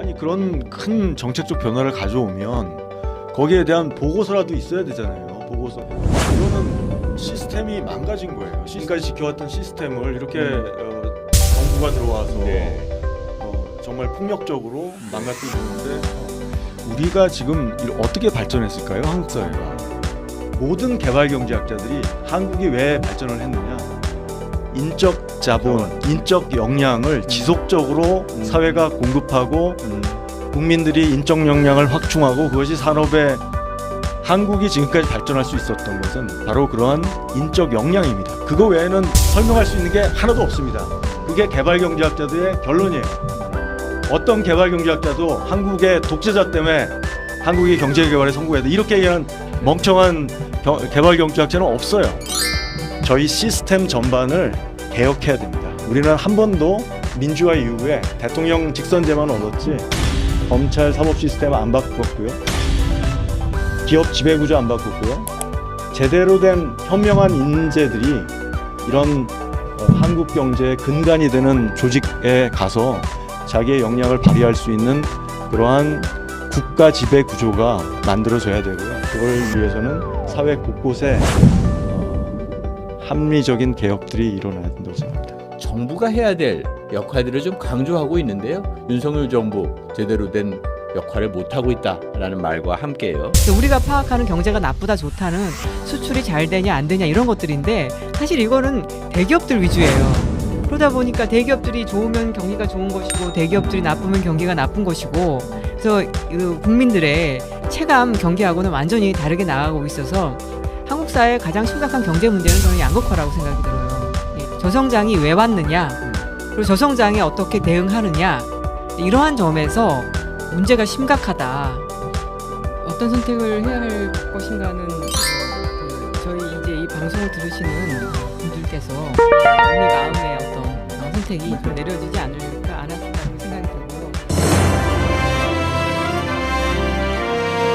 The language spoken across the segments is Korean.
아니 그런 큰 정책적 변화를 가져오면 거기에 대한 보고서라도 있어야 되잖아요. 보고서. 이거는 시스템이 망가진 거예요. 지금까지 지켜왔던 시스템을 이렇게 정부가 들어와서 정말 폭력적으로 망가뜨리고 있는데 우리가 지금 어떻게 발전했을까요? 한국 사회가. 모든 개발경제학자들이 한국이 왜 발전을 했느냐. 인적 자본, 인적 역량을 지속적으로 사회가 공급하고 국민들이 인적 역량을 확충하고 그것이 산업의 한국이 지금까지 발전할 수 있었던 것은 바로 그러한 인적 역량입니다. 그거 외에는 설명할 수 있는 게 하나도 없습니다. 그게 개발경제학자들의 결론이에요. 어떤 개발경제학자도 한국의 독재자 때문에 한국이 경제개발에 성공해야 돼 이렇게 얘기하는 멍청한 개발경제학자는 없어요. 저희 시스템 전반을 개혁해야 됩니다. 우리는 한 번도 민주화 이후에 대통령 직선제만 얻었지 검찰 사법 시스템 안 바꿨고요. 기업 지배구조 안 바꿨고요. 제대로 된 현명한 인재들이 이런 한국 경제의 근간이 되는 조직에 가서 자기의 역량을 발휘할 수 있는 그러한 국가 지배 구조가 만들어져야 되고요. 그걸 위해서는 사회 곳곳에 합리적인 개혁들이 일어나야 된다고 생각합니다. 정부가 해야 될 역할들을 좀 강조하고 있는데요. 윤석열 정부 제대로 된 역할을 못하고 있다라는 말과 함께요. 우리가 파악하는 경제가 나쁘다 좋다는 수출이 잘 되냐 안 되냐 이런 것들인데 사실 이거는 대기업들 위주예요. 그러다 보니까 대기업들이 좋으면 경기가 좋은 것이고 대기업들이 나쁘면 경기가 나쁜 것이고 그래서 국민들의 체감 경기하고는 완전히 다르게 나가고 있어서 한국 사회의 가장 심각한 경제 문제는 저는 양극화라고 생각이 들어요. 저성장이 왜 왔느냐 그리고 저성장에 어떻게 대응하느냐 이러한 점에서 문제가 심각하다. 어떤 선택을 해야 할 것인가는 저희 이제 이 방송을 들으시는 분들께서 이미 마음의 어떤 선택이 좀 내려지지 않았을까 생각이 들고요.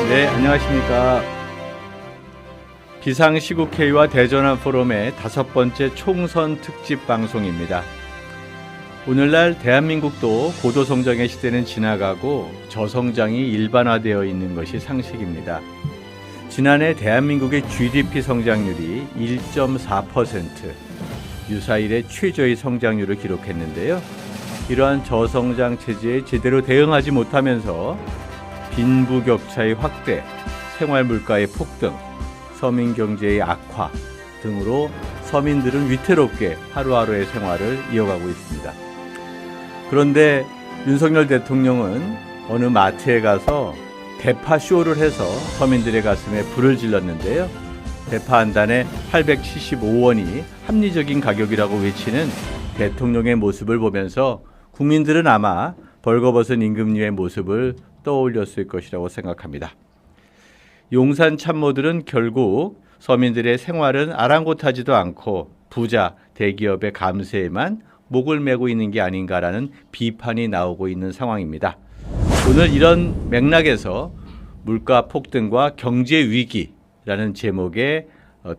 네, 안녕하십니까. 비상시국회의와 대전환 포럼의 5번째 총선 특집 방송입니다. 오늘날 대한민국도 고도성장의 시대는 지나가고 저성장이 일반화되어 있는 것이 상식입니다. 지난해 대한민국의 GDP 성장률이 1.4%, 유사일의 최저의 성장률을 기록했는데요. 이러한 저성장 체제에 제대로 대응하지 못하면서 빈부격차의 확대, 생활물가의 폭등, 서민경제의 악화 등으로 서민들은 위태롭게 하루하루의 생활을 이어가고 있습니다. 그런데 윤석열 대통령은 어느 마트에 가서 대파 쇼를 해서 서민들의 가슴에 불을 질렀는데요. 대파 한 단에 875원이 합리적인 가격이라고 외치는 대통령의 모습을 보면서 국민들은 아마 벌거벗은 임금님의 모습을 떠올렸을 것이라고 생각합니다. 용산 참모들은 결국 서민들의 생활은 아랑곳하지도 않고 부자 대기업의 감세에만 목을 메고 있는 게 아닌가라는 비판이 나오고 있는 상황입니다. 오늘 이런 맥락에서 물가 폭등과 경제 위기라는 제목의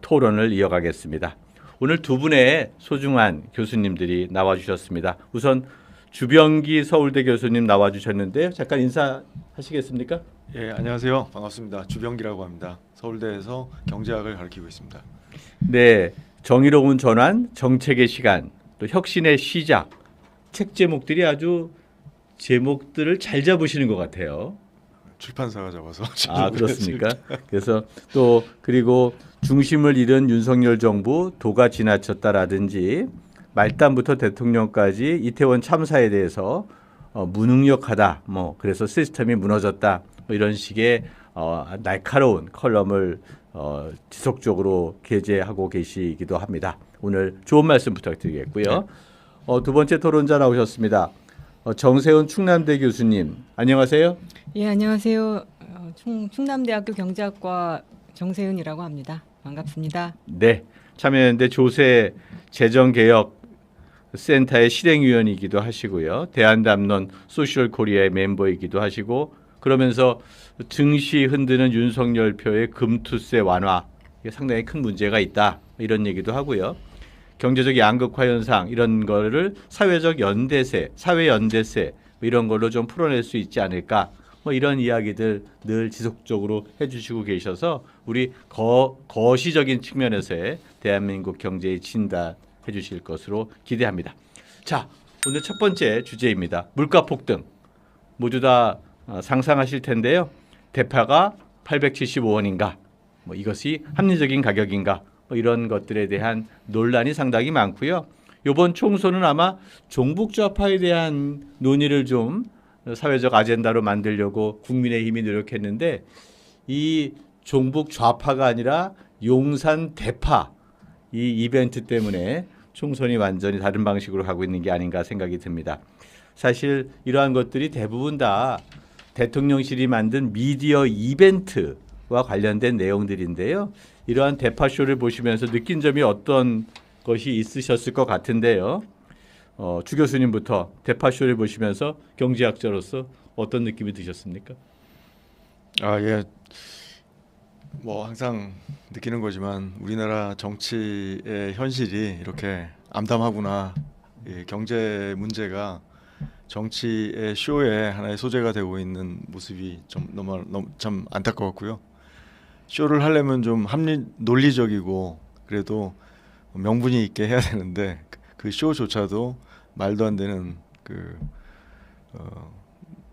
토론을 이어가겠습니다. 오늘 두 분의 소중한 교수님들이 나와주셨습니다. 우선 주병기 서울대 교수님 나와주셨는데요. 잠깐 인사하시겠습니까? 예, 안녕하세요. 반갑습니다. 주병기라고 합니다. 서울대에서 경제학을 가르치고 있습니다. 네, 정의로운 전환, 정책의 시간, 또 혁신의 시작. 책 제목들이 아주 제목들을 잘 잡으시는 것 같아요. 출판사가 잡아서. 아, 그렇습니까? 그래서 또 그리고 중심을 잃은 윤석열 정부 도가 지나쳤다라든지 말단부터 대통령까지 이태원 참사에 대해서 무능력하다. 그래서 시스템이 무너졌다. 이런 식의 날카로운 컬럼을 지속적으로 게재하고 계시기도 합니다. 오늘 좋은 말씀 부탁드리겠고요. 두 번째 토론자 나오셨습니다. 정세훈 충남대 교수님, 안녕하세요. 예, 안녕하세요. 충남대학교 경제학과 정세은이라고 합니다. 반갑습니다. 네, 참여연대 조세 재정개혁센터의 실행위원이기도 하시고요. 대한담론 소셜코리아의 멤버이기도 하시고 그러면서 증시 흔드는 윤석열표의 금투세 완화 이게 상당히 큰 문제가 있다 이런 얘기도 하고요. 경제적 양극화 현상 이런 거를 사회적 연대세, 사회 연대세 뭐 이런 걸로 좀 풀어낼 수 있지 않을까 뭐 이런 이야기들 늘 지속적으로 해주시고 계셔서 우리 거시적인 측면에서의 대한민국 경제의 진단해 주실 것으로 기대합니다. 자, 오늘 첫 번째 주제입니다. 물가 폭등 모두 다 상상하실 텐데요. 대파가 875원인가? 뭐 이것이 합리적인 가격인가? 뭐 이런 것들에 대한 논란이 상당히 많고요. 이번 총선은 아마 종북 좌파에 대한 논의를 좀 사회적 아젠다로 만들려고 국민의힘이 노력했는데 이 종북 좌파가 아니라 용산 대파 이 이벤트 때문에 총선이 완전히 다른 방식으로 가고 있는 게 아닌가 생각이 듭니다. 사실 이러한 것들이 대부분 다 대통령실이 만든 미디어 이벤트와 관련된 내용들인데요. 이러한 대파쇼를 보시면서 느낀 점이 어떤 것이 있으셨을 것 같은데요. 주 교수님부터 대파쇼를 보시면서 경제학자로서 어떤 느낌이 드셨습니까? 예. 뭐 항상 느끼는 거지만 우리나라 정치의 현실이 이렇게 암담하구나. 예, 경제 문제가 정치의 쇼의 하나의 소재가 되고 있는 모습이 좀 너무 참 안타까웠고요. 쇼를 하려면 좀 논리적이고 그래도 명분이 있게 해야 되는데 그 쇼조차도 말도 안 되는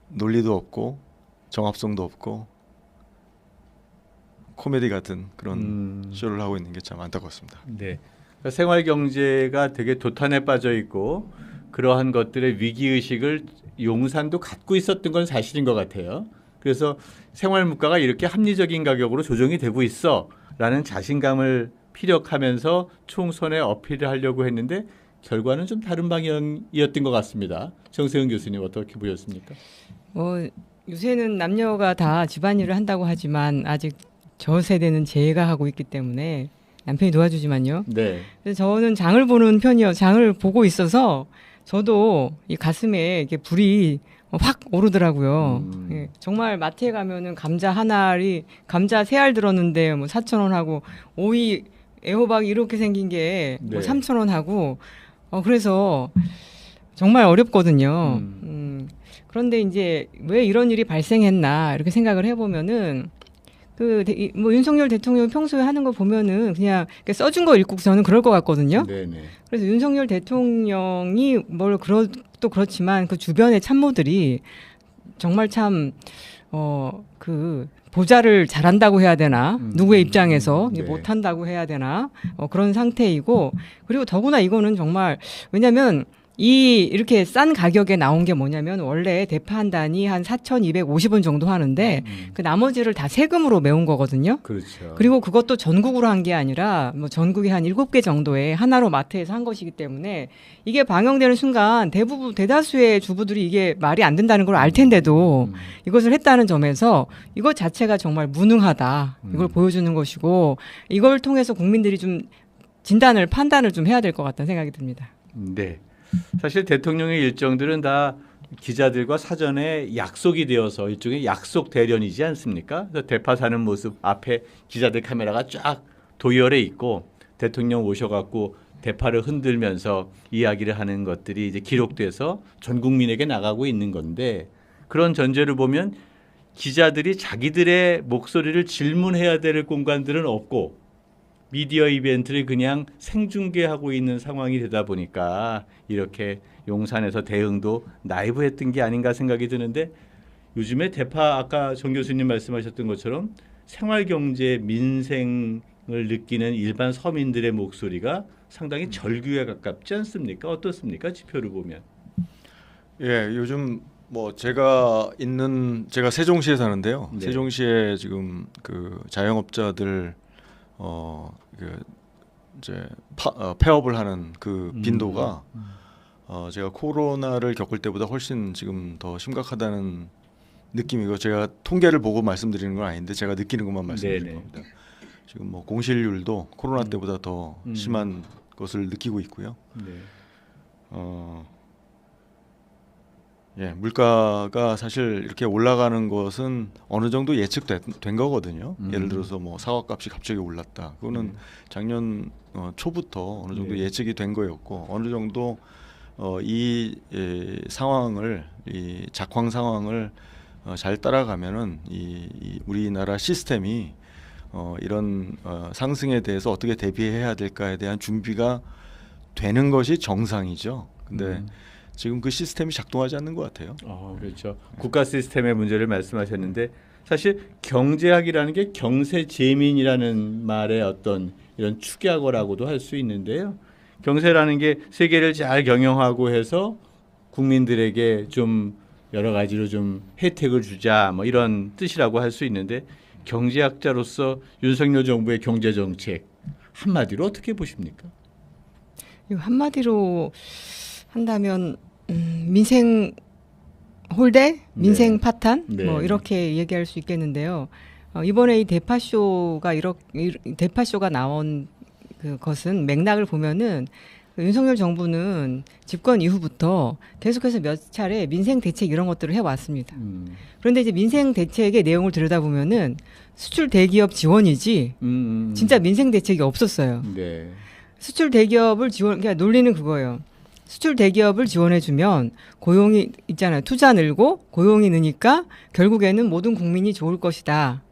논리도 없고 정합성도 없고 코미디 같은 그런 쇼를 하고 있는 게 참 안타깝습니다. 네, 그러니까 생활 경제가 되게 도탄에 빠져 있고 그러한 것들의 위기 의식을 용산도 갖고 있었던 건 사실인 것 같아요. 그래서 생활 물가가 이렇게 합리적인 가격으로 조정이 되고 있어라는 자신감을 피력하면서 총선에 어필을 하려고 했는데 결과는 좀 다른 방향이었던 것 같습니다. 정세훈 교수님 어떻게 보셨습니까? 요새는 남녀가 다 집안일을 한다고 하지만 아직 저 세대는 제가 하고 있기 때문에 남편이 도와주지만요. 네. 그래서 저는 장을 보는 편이요. 장을 보고 있어서 저도 이 가슴에 이렇게 불이 확 오르더라고요. 예, 정말 마트에 가면은 감자 한 알이 감자 3알 들었는데 뭐 4,000원 하고 오이 애호박 이렇게 생긴 게 뭐 네. 3,000원 하고 그래서 정말 어렵거든요. 그런데 이제 왜 이런 일이 발생했나 이렇게 생각을 해보면은 뭐 윤석열 대통령 평소에 하는 거 보면은 그냥 써준 거 읽고 저는 그럴 것 같거든요. 네네. 그래서 윤석열 대통령이 또 그렇지만 그 주변의 참모들이 정말 참 보좌를 잘한다고 해야 되나 누구의 입장에서 네. 못한다고 해야 되나 그런 상태이고 그리고 더구나 이거는 정말 왜냐하면 이렇게 싼 가격에 나온 게 뭐냐면 원래 대파 한 단이 한 4,250원 정도 하는데 그 나머지를 다 세금으로 메운 거거든요. 그렇죠. 그리고 그것도 전국으로 한 게 아니라 뭐 전국에 한 7개 정도의 하나로 마트에서 한 것이기 때문에 이게 방영되는 순간 대다수의 주부들이 이게 말이 안 된다는 걸 알 텐데도 이것을 했다는 점에서 이것 자체가 정말 무능하다. 이걸 보여주는 것이고 이걸 통해서 국민들이 좀 판단을 좀 해야 될 것 같다는 생각이 듭니다. 네. 사실 대통령의 일정들은 다 기자들과 사전에 약속이 되어서 일종의 약속 대련이지 않습니까? 그래서 대파 사는 모습 앞에 기자들 카메라가 쫙 도열해 있고 대통령 오셔갖고 대파를 흔들면서 이야기를 하는 것들이 이제 기록돼서 전 국민에게 나가고 있는 건데 그런 전제를 보면 기자들이 자기들의 목소리를 질문해야 될 공간들은 없고 미디어 이벤트를 그냥 생중계하고 있는 상황이 되다 보니까 이렇게 용산에서 대응도 나이브했던 게 아닌가 생각이 드는데 요즘에 대파 아까 정 교수님 말씀하셨던 것처럼 생활경제 민생을 느끼는 일반 서민들의 목소리가 상당히 절규에 가깝지 않습니까? 어떻습니까? 지표를 보면. 예, 요즘 뭐 제가 세종시에 사는데요. 네. 세종시에 지금 자영업자들 이제 폐업을 하는 그 빈도가 제가 코로나를 겪을 때보다 훨씬 지금 더 심각하다는 느낌이고 제가 통계를 보고 말씀드리는 건 아닌데 제가 느끼는 것만 말씀드리는 네네. 겁니다. 지금 뭐 공실률도 코로나 때보다 더 심한 것을 느끼고 있고요. 네. 예, 물가가 사실 이렇게 올라가는 것은 어느 정도 예측된 거거든요. 예를 들어서 뭐 사과값이 갑자기 올랐다. 그거는 작년 초부터 어느 정도 네. 예측이 된 거였고 어느 정도 이 상황을 이 작황 상황을 잘 따라가면은 이 우리나라 시스템이 이런 상승에 대해서 어떻게 대비해야 될까에 대한 준비가 되는 것이 정상이죠. 근데 지금 그 시스템이 작동하지 않는 것 같아요. 그렇죠. 국가 시스템의 문제를 말씀하셨는데 사실 경제학이라는 게 경세재민이라는 말의 어떤 이런 축약어라고도 할 수 있는데요. 경세라는 게 세계를 잘 경영하고 해서 국민들에게 좀 여러 가지로 좀 혜택을 주자 뭐 이런 뜻이라고 할 수 있는데 경제학자로서 윤석열 정부의 경제 정책 한마디로 어떻게 보십니까? 이거 한마디로 한다면 민생 홀대, 민생 네. 파탄 네. 뭐 이렇게 얘기할 수 있겠는데요. 이번에 이 대파쇼가 대파쇼가 나온 것은 맥락을 보면은 윤석열 정부는 집권 이후부터 계속해서 몇 차례 민생 대책 이런 것들을 해왔습니다. 그런데 이제 민생 대책의 내용을 들여다보면은 수출 대기업 지원이지 진짜 민생 대책이 없었어요. 네. 수출 대기업을 그러니까 논리는 그거예요. 수출 대기업을 지원해주면 고용이 있잖아요. 투자 늘고 고용이 느니까 결국에는 모든 국민이 좋을 것이다.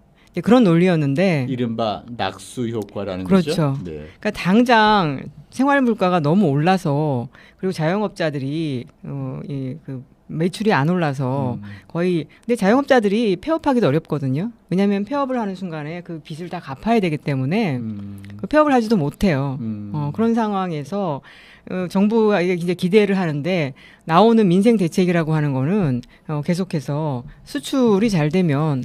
그런 논리였는데 이른바 낙수 효과라는 그렇죠. 거죠. 네. 그러니까 당장 생활 물가가 너무 올라서 그리고 자영업자들이 그 매출이 안 올라서 거의 근데 자영업자들이 폐업하기도 어렵거든요. 왜냐하면 폐업을 하는 순간에 그 빚을 다 갚아야 되기 때문에 그 폐업을 하지도 못해요. 그런 상황에서 정부가 이제 기대를 하는데 나오는 민생 대책이라고 하는 거는 계속해서 수출이 잘 되면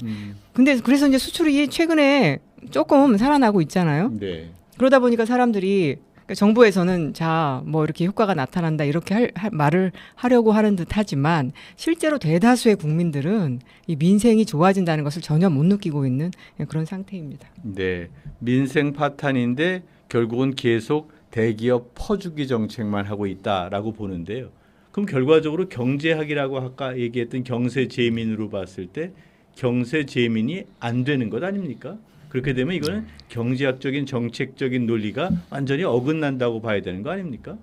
근데 그래서 이제 수출이 최근에 조금 살아나고 있잖아요. 네. 그러다 보니까 사람들이 그러니까 정부에서는 자 뭐 이렇게 효과가 나타난다 이렇게 말을 하려고 하는 듯 하지만 실제로 대다수의 국민들은 이 민생이 좋아진다는 것을 전혀 못 느끼고 있는 그런 상태입니다. 네. 민생 파탄인데 결국은 계속 대기업 퍼주기 정책만 하고 있다라고 보는데요. 그럼 결과적으로 경제학이라고 아까 얘기했던 경세재민으로 봤을 때 경세재민이 안 되는 것 아닙니까? 그렇게 되면 이거는 경제학적인 정책적인 논리가 완전히 어긋난다고 봐야 되는 거 아닙니까?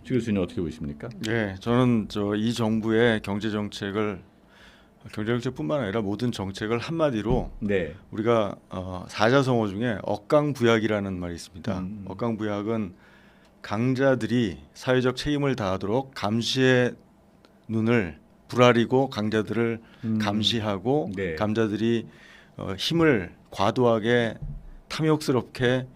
주 교수님 어떻게 보십니까? 네, 저는 이 정부의 경제 정책뿐만 아니라 모든 정책을 한마디로 네. 우리가 사자성어 중에 억강부약이라는 말이 있습니다. 억강부약은 강자들이 사회적 책임을 다하도록 감시의 눈을 부라리고 강자들을 감시하고 네. 강자들이 힘을 과도하게 탐욕스럽게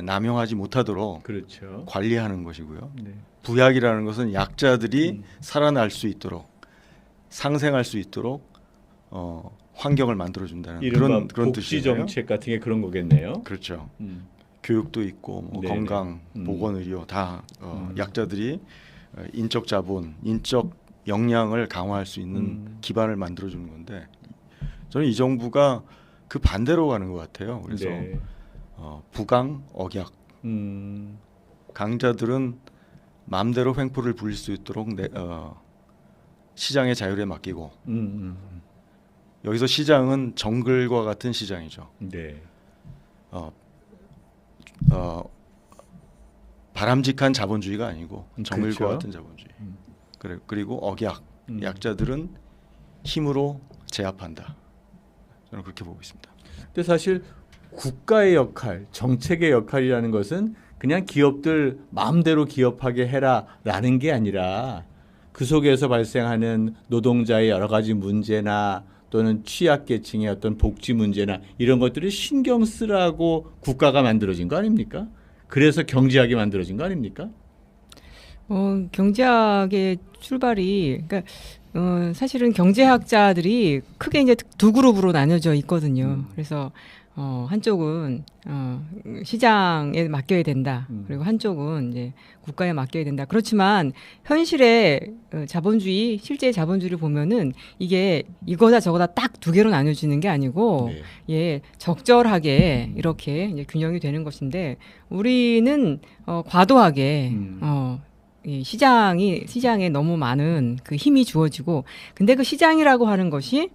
남용하지 못하도록 그렇죠. 관리하는 것이고요. 네. 부약이라는 것은 약자들이 살아날 수 있도록 상생할 수 있도록 환경을 만들어준다는 그런 복지 뜻이에요. 정책 같은 게 그런 거겠네요. 그렇죠. 교육도 있고 뭐 네네. 건강, 보건, 의료 다 약자들이 인적 자본, 인적 역량을 강화할 수 있는 기반을 만들어주는 건데 저는 이 정부가 그 반대로 가는 것 같아요. 그래서 네. 부강, 억약, 강자들은 마음대로 횡포를 부릴 수 있도록 시장의 자율에 맡기고 여기서 시장은 정글과 같은 시장이죠. 네. 바람직한 자본주의가 아니고 정글과 그렇죠. 같은 자본주의. 그리고 억약, 약자들은 힘으로 제압한다. 저는 그렇게 보고 있습니다. 근데 사실 국가의 역할, 정책의 역할이라는 것은 그냥 기업들 마음대로 기업하게 해라라는 게 아니라 그 속에서 발생하는 노동자의 여러 가지 문제나 또는 취약계층의 어떤 복지 문제나 이런 것들을 신경 쓰라고 국가가 만들어진 거 아닙니까? 그래서 경제학이 만들어진 거 아닙니까? 경제학의 출발이 그러니까 사실은 경제학자들이 크게 이제 두 그룹으로 나뉘어져 있거든요. 그래서 한쪽은 시장에 맡겨야 된다. 그리고 한쪽은 이제 국가에 맡겨야 된다. 그렇지만 현실의 자본주의, 실제 자본주의를 보면은 이게 이거다 저거다 딱 두 개로 나눠지는 게 아니고 네. 예, 적절하게 이렇게 이제 균형이 되는 것인데 우리는 과도하게 이 시장에 너무 많은 그 힘이 주어지고, 근데 그 시장이라고 하는 것이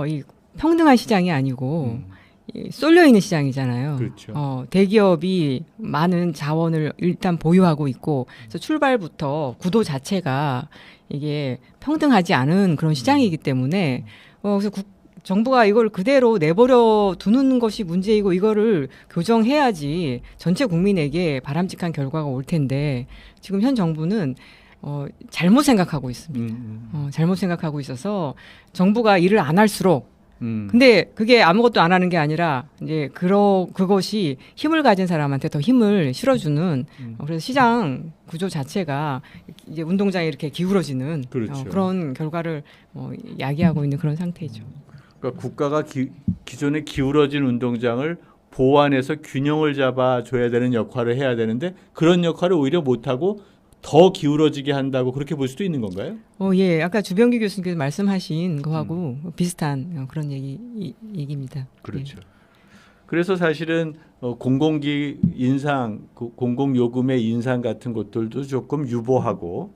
이 평등한 시장이 아니고 이 쏠려 있는 시장이잖아요. 그렇죠. 대기업이 많은 자원을 일단 보유하고 있고, 그래서 출발부터 구도 자체가 이게 평등하지 않은 그런 시장이기 때문에 그래서 정부가 이걸 그대로 내버려 두는 것이 문제이고, 이거를 교정해야지 전체 국민에게 바람직한 결과가 올 텐데, 지금 현 정부는 잘못 생각하고 있습니다. 잘못 생각하고 있어서 정부가 일을 안 할수록, 근데 그게 아무것도 안 하는 게 아니라 이제 그것이 힘을 가진 사람한테 더 힘을 실어주는, 그래서 시장 구조 자체가 이제 운동장에 이렇게 기울어지는 그렇죠. 그런 결과를 야기하고 있는 그런 상태죠. 그러니까 국가가 기존에 기울어진 운동장을 보완해서 균형을 잡아줘야 되는 역할을 해야 되는데, 그런 역할을 오히려 못하고 더 기울어지게 한다고 그렇게 볼 수도 있는 건가요? 예. 아까 주병기 교수님께서 말씀하신 거하고 비슷한 그런 얘기입니다. 그렇죠. 그래서 사실은 공공기 인상, 공공요금의 인상 같은 것들도 조금 유보하고,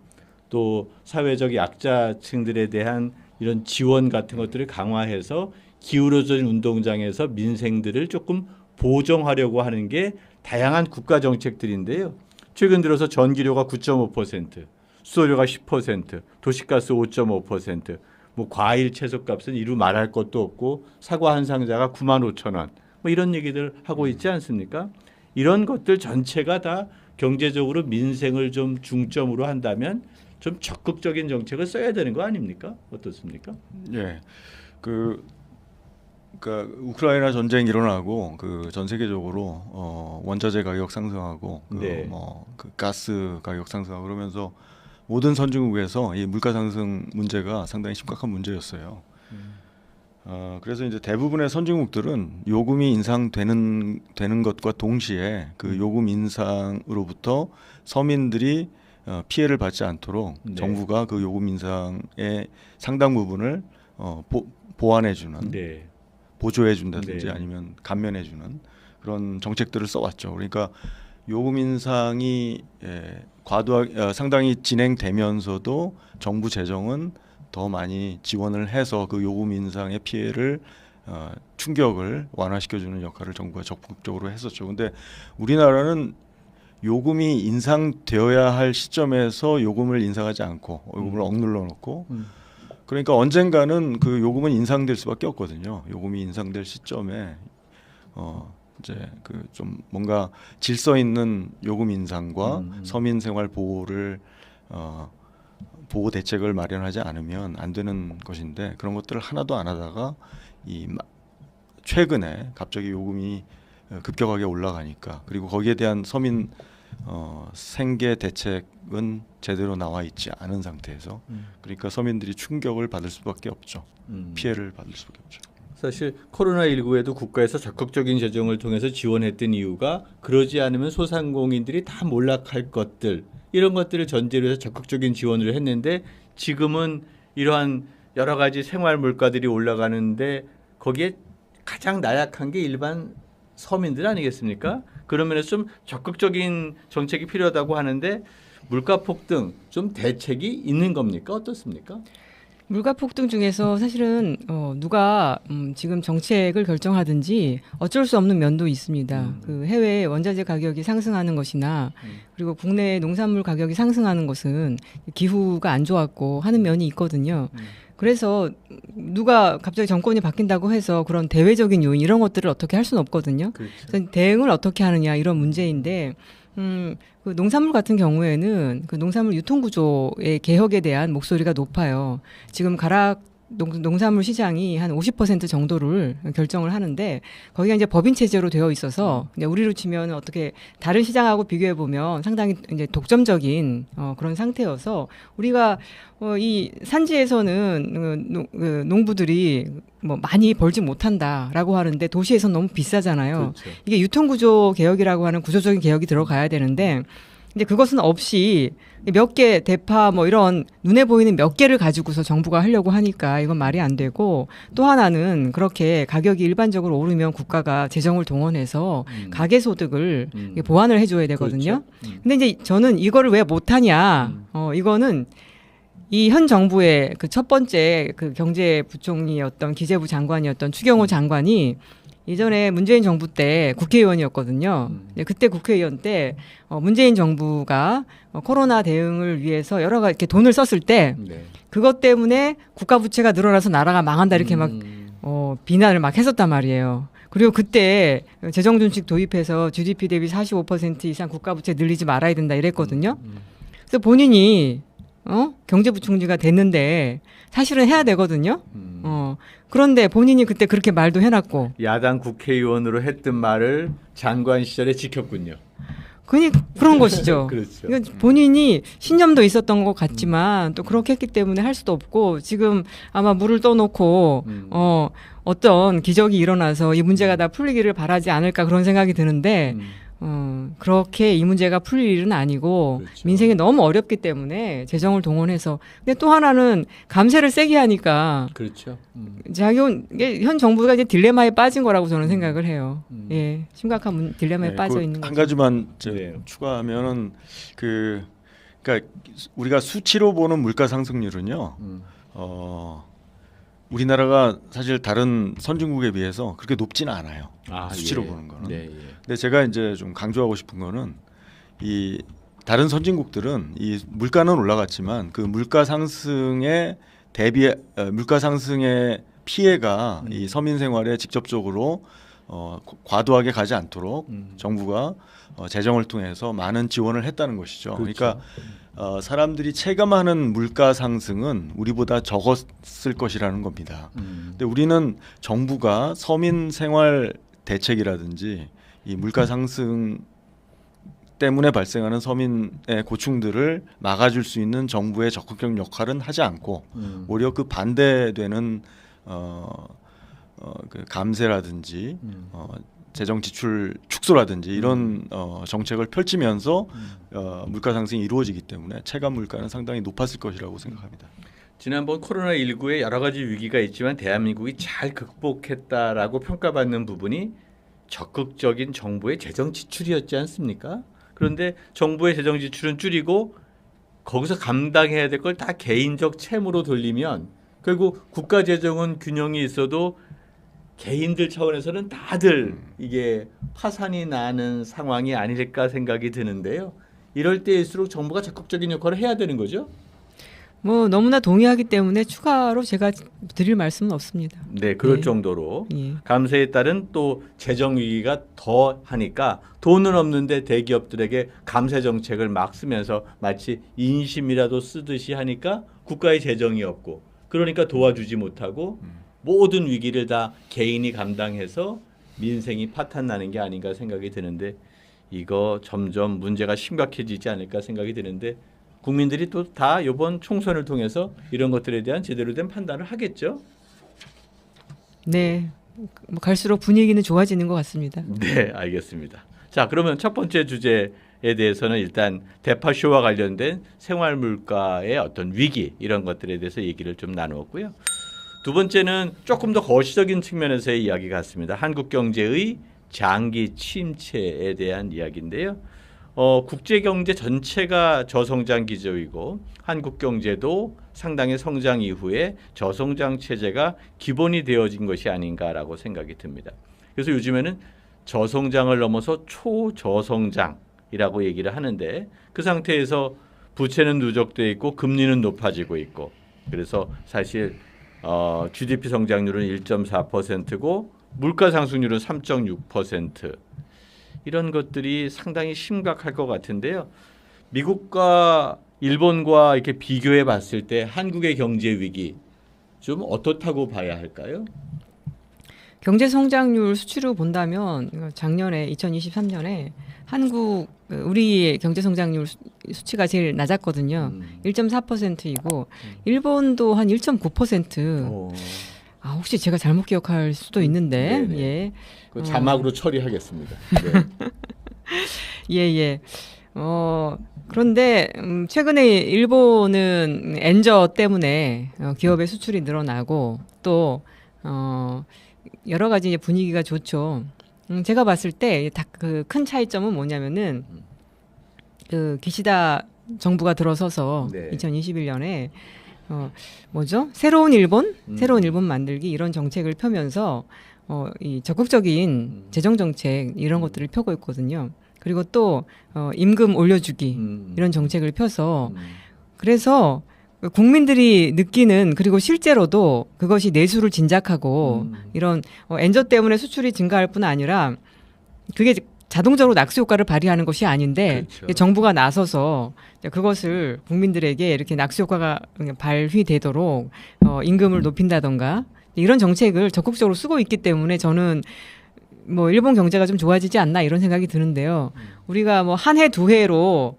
또 사회적 약자층들에 대한 이런 지원 같은 것들을 강화해서 기울어진 운동장에서 민생들을 조금 보정하려고 하는 게 다양한 국가 정책들인데요. 최근 들어서 전기료가 9.5%, 수소료가 10%, 도시가스 5.5%, 뭐 과일 채소값은 이루 말할 것도 없고 사과 한 상자가 95,000원, 뭐 이런 얘기들 하고 있지 않습니까? 이런 것들 전체가 다 경제적으로 민생을 좀 중점으로 한다면 좀 적극적인 정책을 써야 되는 거 아닙니까? 어떻습니까? 예, 그러니까 우크라이나 전쟁 일어나고 전 세계적으로 원자재 가격 상승하고 네. 그 가스 가격 상승하고 그러면서 모든 선진국에서 이 물가 상승 문제가 상당히 심각한 문제였어요. 그래서 이제 대부분의 선진국들은 요금이 인상되는 것과 동시에 그 요금 인상으로부터 서민들이 피해를 받지 않도록 네. 정부가 그 요금 인상의 상당 부분을 보완해주는, 네. 보조해준다든지 네. 아니면 감면해주는 그런 정책들을 써왔죠. 그러니까 요금 인상이 상당히 진행되면서도 정부 재정은 더 많이 지원을 해서 그 요금 인상의 피해를 충격을 완화시켜주는 역할을 정부가 적극적으로 했었죠. 근데 우리나라는 요금이 인상되어야 할 시점에서 요금을 인상하지 않고 요금을 억눌러 놓고, 그러니까 언젠가는 그 요금은 인상될 수밖에 없거든요. 요금이 인상될 시점에 이제 그 좀 뭔가 질서 있는 요금 인상과 서민 생활 보호를 보호 대책을 마련하지 않으면 안 되는 것인데, 그런 것들을 하나도 안 하다가 최근에 갑자기 요금이 급격하게 올라가니까, 그리고 거기에 대한 서민 생계 대책은 제대로 나와 있지 않은 상태에서, 그러니까 서민들이 충격을 받을 수밖에 없죠. 피해를 받을 수밖에 없죠. 사실 코로나19에도 국가에서 적극적인 재정을 통해서 지원했던 이유가, 그러지 않으면 소상공인들이 다 몰락할 것들, 이런 것들을 전제로 해서 적극적인 지원을 했는데, 지금은 이러한 여러 가지 생활 물가들이 올라가는데 거기에 가장 나약한 게 일반 서민들 아니겠습니까? 그런 면에서 좀 적극적인 정책이 필요하다고 하는데, 물가 폭등 좀 대책이 있는 겁니까? 어떻습니까? 물가 폭등 중에서 사실은 누가 지금 정책을 결정하든지 어쩔 수 없는 면도 있습니다. 그 해외 원자재 가격이 상승하는 것이나 그리고 국내 농산물 가격이 상승하는 것은 기후가 안 좋았고 하는 면이 있거든요. 그래서 누가 갑자기 정권이 바뀐다고 해서 그런 대외적인 요인 이런 것들을 어떻게 할 수는 없거든요. 그렇죠. 그래서 대응을 어떻게 하느냐 이런 문제인데, 그 농산물 같은 경우에는 그 농산물 유통구조의 개혁에 대한 목소리가 높아요. 지금 농산물 시장이 한 50% 정도를 결정을 하는데, 거기가 이제 법인 체제로 되어 있어서 이제 우리로 치면 어떻게 다른 시장하고 비교해 보면 상당히 이제 독점적인 그런 상태여서, 우리가 이 산지에서는 농부들이 뭐 많이 벌지 못한다라고 하는데 도시에서는 너무 비싸잖아요. 그렇죠. 이게 유통구조 개혁이라고 하는 구조적인 개혁이 들어가야 되는데, 근데 그것은 없이 몇 개 대파 뭐 이런 눈에 보이는 몇 개를 가지고서 정부가 하려고 하니까 이건 말이 안 되고, 또 하나는 그렇게 가격이 일반적으로 오르면 국가가 재정을 동원해서 가계 소득을 보완을 해줘야 되거든요. 그렇죠. 근데 이제 저는 이거를 왜 못하냐? 이거는 이 현 정부의 그 첫 번째 그 경제부총리였던 기재부 장관이었던 추경호 장관이 이전에 문재인 정부 때 국회의원이었거든요. 그때 국회의원 때 문재인 정부가 코로나 대응을 위해서 여러 가지 이렇게 돈을 썼을 때 네. 그것 때문에 국가 부채가 늘어나서 나라가 망한다 이렇게 막 비난을 막 했었단 말이에요. 그리고 그때 재정 준칙 도입해서 GDP 대비 45% 이상 국가 부채 늘리지 말아야 된다 이랬거든요. 그래서 본인이 경제부총리가 됐는데 사실은 해야 되거든요. 그런데 본인이 그때 그렇게 말도 해놨고. 야당 국회의원으로 했던 말을 장관 시절에 지켰군요. 그런 것이죠. 그렇죠. 이건 본인이 신념도 있었던 것 같지만 또 그렇게 했기 때문에 할 수도 없고, 지금 아마 물을 떠놓고 어떤 기적이 일어나서 이 문제가 다 풀리기를 바라지 않을까 그런 생각이 드는데 그렇게 이 문제가 풀릴 일은 아니고, 그렇죠. 민생이 너무 어렵기 때문에 재정을 동원해서. 근데 또 하나는 감세를 세게 하니까 그렇죠. 현 정부가 이제 딜레마에 빠진 거라고 저는 생각을 해요. 예, 심각한 딜레마에 네, 빠져 그 있는 한 거죠. 가지만 네. 추가하면은 그러니까 우리가 수치로 보는 물가 상승률은요. 우리나라가 사실 다른 선진국에 비해서 그렇게 높지는 않아요. 수치로 예. 보는 거는. 네, 예. 근데 제가 이제 좀 강조하고 싶은 거는 이 다른 선진국들은 이 물가는 올라갔지만 그 물가 상승에 물가 상승의 피해가 이 서민 생활에 직접적으로 과도하게 가지 않도록 정부가 재정을 통해서 많은 지원을 했다는 것이죠. 그렇죠. 그러니까 사람들이 체감하는 물가 상승은 우리보다 적었을 것이라는 겁니다. 근데 우리는 정부가 서민 생활 대책이라든지 이 물가 상승 때문에 발생하는 서민의 고충들을 막아줄 수 있는 정부의 적극적 역할은 하지 않고 오히려 그 반대되는 그 감세라든지 재정 지출 축소라든지 이런 정책을 펼치면서 물가 상승이 이루어지기 때문에 체감 물가는 상당히 높았을 것이라고 생각합니다. 지난번 코로나19에 여러 가지 위기가 있지만 대한민국이 잘 극복했다라고 평가받는 부분이 적극적인 정부의 재정 지출이었지 않습니까? 그런데 정부의 재정 지출은 줄이고 거기서 감당해야 될 걸 다 개인적 채무로 돌리면 결국 국가 재정은 균형이 있어도 개인들 차원에서는 다들 이게 파산이 나는 상황이 아닐까 생각이 드는데요. 이럴 때일수록 정부가 적극적인 역할을 해야 되는 거죠. 뭐 너무나 동의하기 때문에 추가로 제가 드릴 말씀은 없습니다. 네, 그럴 네. 정도로 예. 감세에 따른 또 재정 위기가 더 하니까 돈은 없는데 대기업들에게 감세 정책을 막 쓰면서 마치 인심이라도 쓰듯이 하니까 국가의 재정이 없고 그러니까 도와주지 못하고 모든 위기를 다 개인이 감당해서 민생이 파탄나는 게 아닌가 생각이 드는데 이거 점점 문제가 심각해지지 않을까 생각이 드는데 국민들이 또 다 이번 총선을 통해서 이런 것들에 대한 제대로 된 판단을 하겠죠. 네, 뭐 갈수록 분위기는 좋아지는 것 같습니다. 네, 알겠습니다. 자, 그러면 첫 번째 주제에 대해서는 일단 대파쇼와 관련된 생활 물가의 어떤 위기 이런 것들에 대해서 얘기를 좀 나누었고요. 두 번째는 조금 더 거시적인 측면에서의 이야기 같습니다. 한국 경제의 장기 침체에 대한 이야기인데요. 국제 경제 전체가 저성장 기조이고 한국 경제도 상당히 성장 이후에 저성장 체제가 기본이 되어진 것이 아닌가라고 생각이 듭니다. 그래서 요즘에는 저성장을 넘어서 초저성장이라고 얘기를 하는데 그 상태에서 부채는 누적돼 있고 금리는 높아지고 있고 그래서 사실 GDP 성장률은 1.4%고 물가 상승률은 3.6%. 이런 것들이 상당히 심각할 것 같은데요. 미국과 일본과 이렇게 비교해 봤을 때 한국의 경제 위기 좀 어떻다고 봐야 할까요? 경제 성장률 수치로 본다면 작년에 2023년에 한국 우리의 경제 성장률 수치가 제일 낮았거든요. 1.4%이고 일본도 한 1.9%. 혹시 제가 잘못 기억할 수도 있는데 네네. 예. 그 자막으로 처리하겠습니다. 네. 예. 그런데 최근에 일본은 엔저 때문에 기업의 수출이 늘어나고 또 여러 가지 이제 분위기가 좋죠. 제가 봤을 때 그 큰 차이점은 뭐냐면은 그 기시다 정부가 들어서서 네. 2021년에 뭐죠? 새로운 일본 만들기 이런 정책을 펴면서 이 적극적인 재정 정책 이런 것들을 펴고 있거든요. 그리고 또 임금 올려주기 이런 정책을 펴서 그래서 국민들이 느끼는 그리고 실제로도 그것이 내수를 진작하고 이런 엔저 때문에 수출이 증가할 뿐 아니라 그게 자동적으로 낙수 효과를 발휘하는 것이 아닌데 그렇죠. 정부가 나서서 그것을 국민들에게 이렇게 낙수 효과가 발휘되도록 임금을 높인다던가 이런 정책을 적극적으로 쓰고 있기 때문에 저는 뭐 일본 경제가 좀 좋아지지 않나 이런 생각이 드는데요. 우리가 뭐 한 해 두 해로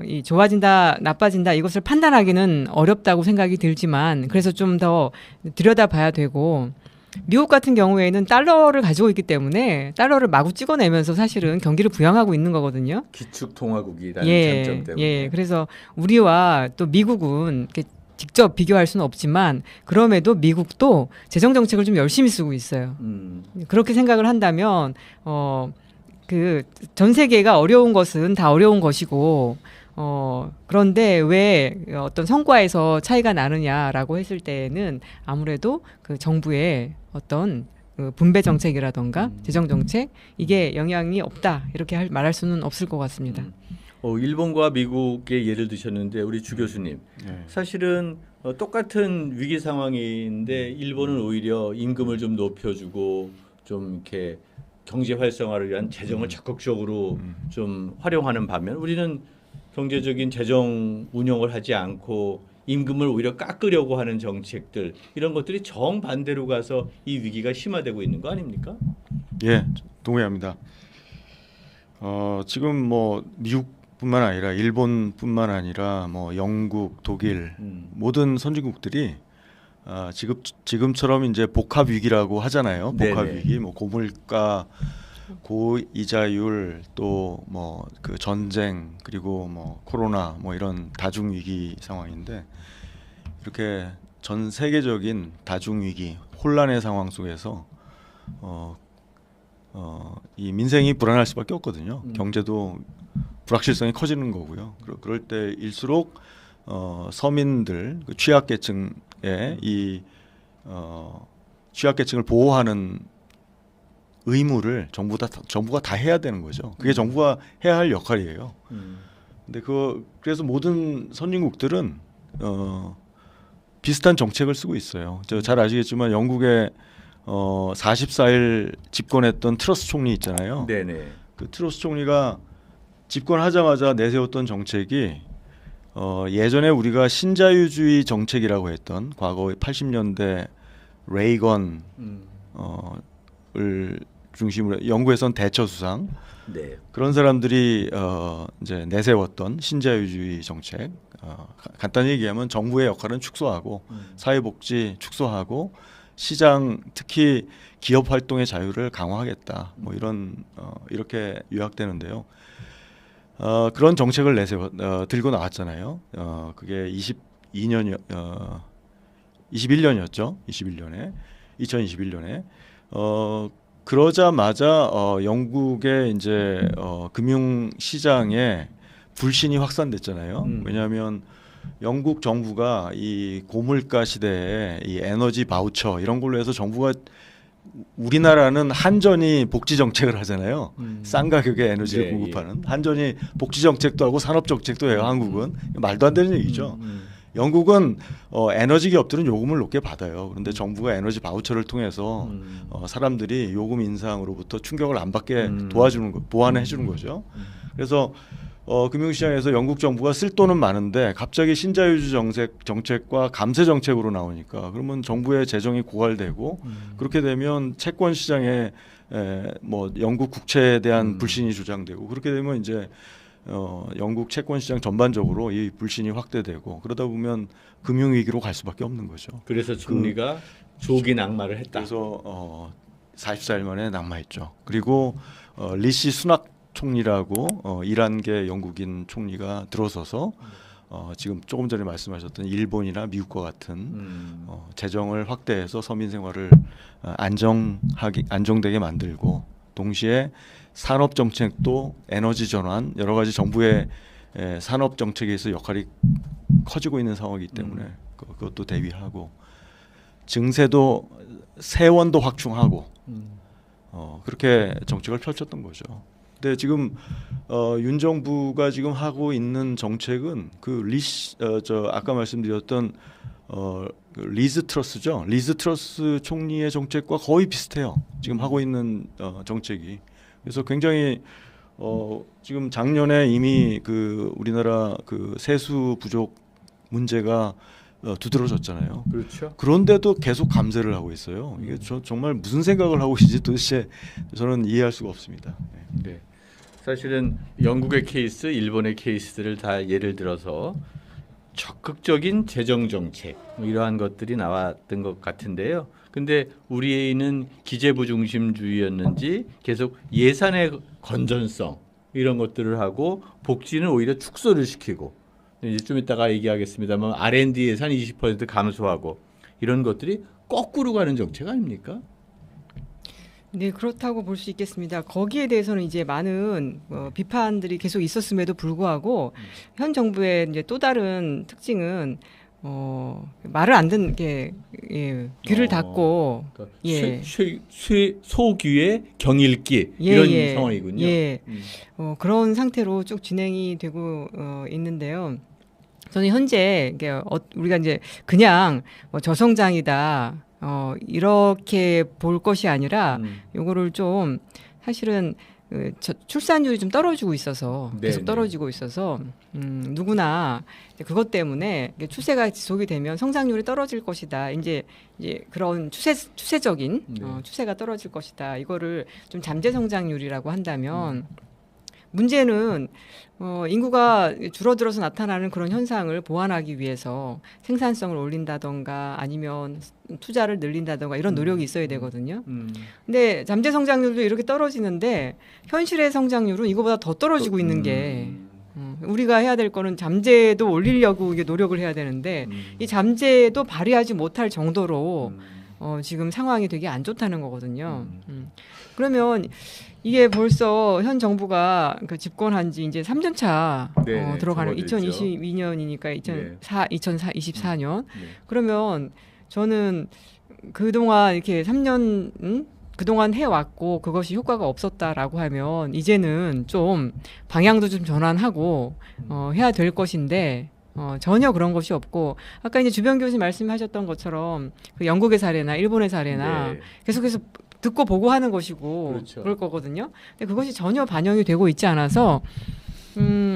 이 좋아진다 나빠진다 이것을 판단하기는 어렵다고 생각이 들지만 그래서 좀 더 들여다봐야 되고 미국 같은 경우에는 달러를 가지고 있기 때문에 달러를 마구 찍어내면서 사실은 경기를 부양하고 있는 거거든요. 기축통화국이라는 장점 때문에. 예. 그래서 우리와 또 미국은 이렇게 직접 비교할 수는 없지만 그럼에도 미국도 재정 정책을 좀 열심히 쓰고 있어요. 그렇게 생각을 한다면 그 전 세계가 어려운 것은 다 어려운 것이고 그런데 왜 어떤 성과에서 차이가 나느냐라고 했을 때는 아무래도 그 정부의 어떤 그 분배 정책이라던가 재정 정책 이게 영향이 없다 이렇게 말할 수는 없을 것 같습니다. 일본과 미국의 예를 드셨는데 우리 주 교수님 네. 사실은 똑같은 위기 상황인데 일본은 오히려 임금을 좀 높여주고 좀 이렇게 경제 활성화를 위한 재정을 적극적으로 좀 활용하는 반면 우리는 경제적인 재정 운용을 하지 않고 임금을 오히려 깎으려고 하는 정책들 이런 것들이 정반대로 가서 이 위기가 심화되고 있는 거 아닙니까? 예, 동의합니다. 지금 뭐 미국뿐만 아니라 일본뿐만 아니라 뭐 영국, 독일 모든 선진국들이 지금처럼 이제 복합 위기라고 하잖아요. 복합 네네. 위기, 뭐 고물가, 고이자율, 또 뭐 그 전쟁, 그리고 뭐 코로나, 뭐 이런 다중 위기 상황인데 이렇게 전 세계적인 다중 위기, 혼란의 상황 속에서 이 민생이 불안할 수밖에 없거든요. 경제도 불확실성이 커지는 거고요. 그럴 때일수록 서민들, 그 취약계층의 이 취약계층을 보호하는 의무를 정부가 다 해야 되는 거죠. 그게 정부가 해야 할 역할이에요. 근데 그래서 모든 선진국들은 비슷한 정책을 쓰고 있어요. 잘 아시겠지만 영국의 44일 집권했던 트러스 총리 있잖아요. 네네. 그 트러스 총리가 집권하자마자 내세웠던 정책이 예전에 우리가 신자유주의 정책이라고 했던 과거 80년대 레이건을 중심으로 영국에선 대처 수상 네. 그런 사람들이 이제 내세웠던 신자유주의 정책 간단히 얘기하면 정부의 역할은 축소하고 사회복지 축소하고 시장 특히 기업 활동의 자유를 강화하겠다 뭐 이런 이렇게 요약되는데요. 그런 정책을 들고 나왔잖아요. 그게 21년이었죠. 2021년에 그러자마자 영국의 이제 금융 시장에 불신이 확산됐잖아요. 왜냐하면 영국 정부가 이 고물가 시대에 이 에너지 바우처 이런 걸로 해서 정부가 우리나라는 한전이 복지 정책을 하잖아요. 싼 가격에 에너지를 예, 공급하는 한전이 복지 정책도 하고 산업 정책도 해요. 한국은 말도 안 되는 얘기죠. 영국은 에너지 기업들은 요금을 높게 받아요. 그런데 정부가 에너지 바우처를 통해서 사람들이 요금 인상으로부터 충격을 안 받게 도와주는 거, 보완해 주는 거죠. 그래서 금융시장에서 영국 정부가 쓸 돈은 많은데 갑자기 신자유주의 정책과 감세 정책으로 나오니까 그러면 정부의 재정이 고갈되고 그렇게 되면 채권 시장에 뭐 영국 국채에 대한 불신이 조장되고 그렇게 되면 이제 영국 채권 시장 전반적으로 이 불신이 확대되고 그러다 보면 금융 위기로 갈 수밖에 없는 거죠. 그래서 총리가 조기 낙마를 했다. 그래서 44일 만에 낙마했죠. 그리고 리시 수낙 총리라고 이란계 영국인 총리가 들어서서 지금 조금 전에 말씀하셨던 일본이나 미국과 같은 재정을 확대해서 서민 생활을 안정되게 만들고 동시에 산업 정책도 에너지 전환 여러 가지 정부의 산업 정책에서 역할이 커지고 있는 상황이기 때문에 그것도 대위하고 증세도 세원도 확충하고 그렇게 정책을 펼쳤던 거죠. 근데 지금 윤 정부가 지금 하고 있는 정책은 아까 말씀드렸던 그 리즈 트러스죠. 리즈 트러스 총리의 정책과 거의 비슷해요. 지금 하고 있는 정책이. 그래서 굉장히 지금 작년에 이미 그 우리나라 그 세수 부족 문제가 두드러졌잖아요. 그렇죠. 그런데도 계속 감세를 하고 있어요. 이게 정말 무슨 생각을 하고 있는지 도대체 저는 이해할 수가 없습니다. 네. 사실은 영국의 케이스, 일본의 케이스들을 다 예를 들어서 적극적인 재정 정책 뭐 이러한 것들이 나왔던 것 같은데요. 근데 우리는 기재부 중심주의였는지 계속 예산의 건전성 이런 것들을 하고 복지는 오히려 축소를 시키고 이제 좀 이따가 얘기하겠습니다만 R&D 예산 20% 감소하고 이런 것들이 거꾸로 가는 정책 아닙니까? 네, 그렇다고 볼 수 있겠습니다. 거기에 대해서는 이제 많은 비판들이 계속 있었음에도 불구하고 현 정부의 이제 또 다른 특징은 말을 안 듣는 게 귀를 닫고 그러니까 예. 소귀의 경읽기 예, 이런 예. 상황이군요. 예. 그런 상태로 쭉 진행이 되고 있는데요. 저는 현재 우리가 이제 그냥 저성장이다 이렇게 볼 것이 아니라 요거를 좀 사실은 출산율이 좀 떨어지고 있어서 계속 떨어지고 있어서 누구나 그것 때문에 추세가 지속이 되면 성장률이 떨어질 것이다. 이제 그런 추세적인 추세가 떨어질 것이다. 이거를 좀 잠재 성장률이라고 한다면 문제는 인구가 줄어들어서 나타나는 그런 현상을 보완하기 위해서 생산성을 올린다던가 아니면 투자를 늘린다던가 이런 노력이 있어야 되거든요. 근데 잠재 성장률도 이렇게 떨어지는데 현실의 성장률은 이거보다 더 떨어지고 있는 게 우리가 해야 될 거는 잠재도 올리려고 이게 노력을 해야 되는데 이 잠재도 발휘하지 못할 정도로 지금 상황이 되게 안 좋다는 거거든요. 그러면 이게 벌써 현 정부가 그 집권한 지 이제 3년 차 들어가는 2022년이니까 2024년. 그러면 저는 그동안 이렇게 3년 그동안 해왔고 그것이 효과가 없었다라고 하면 이제는 좀 방향도 좀 전환하고 해야 될 것인데 전혀 그런 것이 없고 아까 이제 주변 교수님 말씀하셨던 것처럼 그 영국의 사례나 일본의 사례나 계속해서 듣고 보고 하는 것이고 그렇죠. 그럴 거거든요. 근데 그것이 전혀 반영이 되고 있지 않아서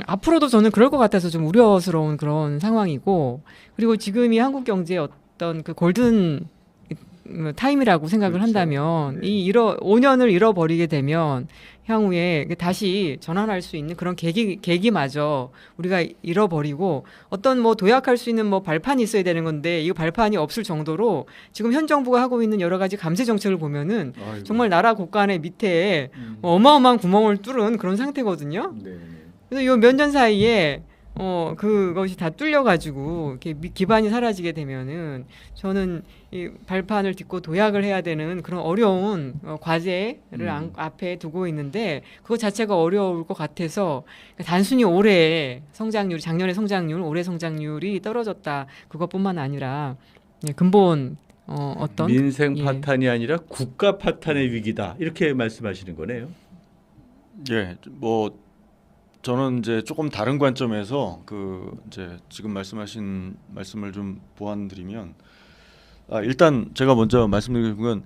앞으로도 저는 그럴 것 같아서 좀 우려스러운 그런 상황이고 그리고 지금이 한국 경제의 어떤 그 골든 타임이라고 생각을 그렇죠. 한다면 이 5년을 잃어버리게 되면 향후에 다시 전환할 수 있는 그런 계기마저 우리가 잃어버리고 어떤 뭐 도약할 수 있는 뭐 발판이 있어야 되는 건데 이 발판이 없을 정도로 지금 현 정부가 하고 있는 여러 가지 감세 정책을 보면은 정말 나라 곳간의 밑에 어마어마한 구멍을 뚫은 그런 상태거든요. 그래서 요 몇 년 사이에 그것이 다 뚫려가지고 이렇게 기반이 사라지게 되면은 저는 이 발판을 딛고 도약을 해야 되는 그런 어려운 과제를 앞에 두고 있는데 그것 자체가 어려울 것 같아서 단순히 올해 성장률, 작년의 성장률, 올해 성장률이 떨어졌다 그것뿐만 아니라 근본 어떤 민생 파탄이 아니라 국가 파탄의 위기다 이렇게 말씀하시는 거네요. 예, 뭐. 저는 이제 조금 다른 관점에서 이제 지금 말씀하신 말씀을 좀 보완드리면 일단 제가 먼저 말씀드리는 건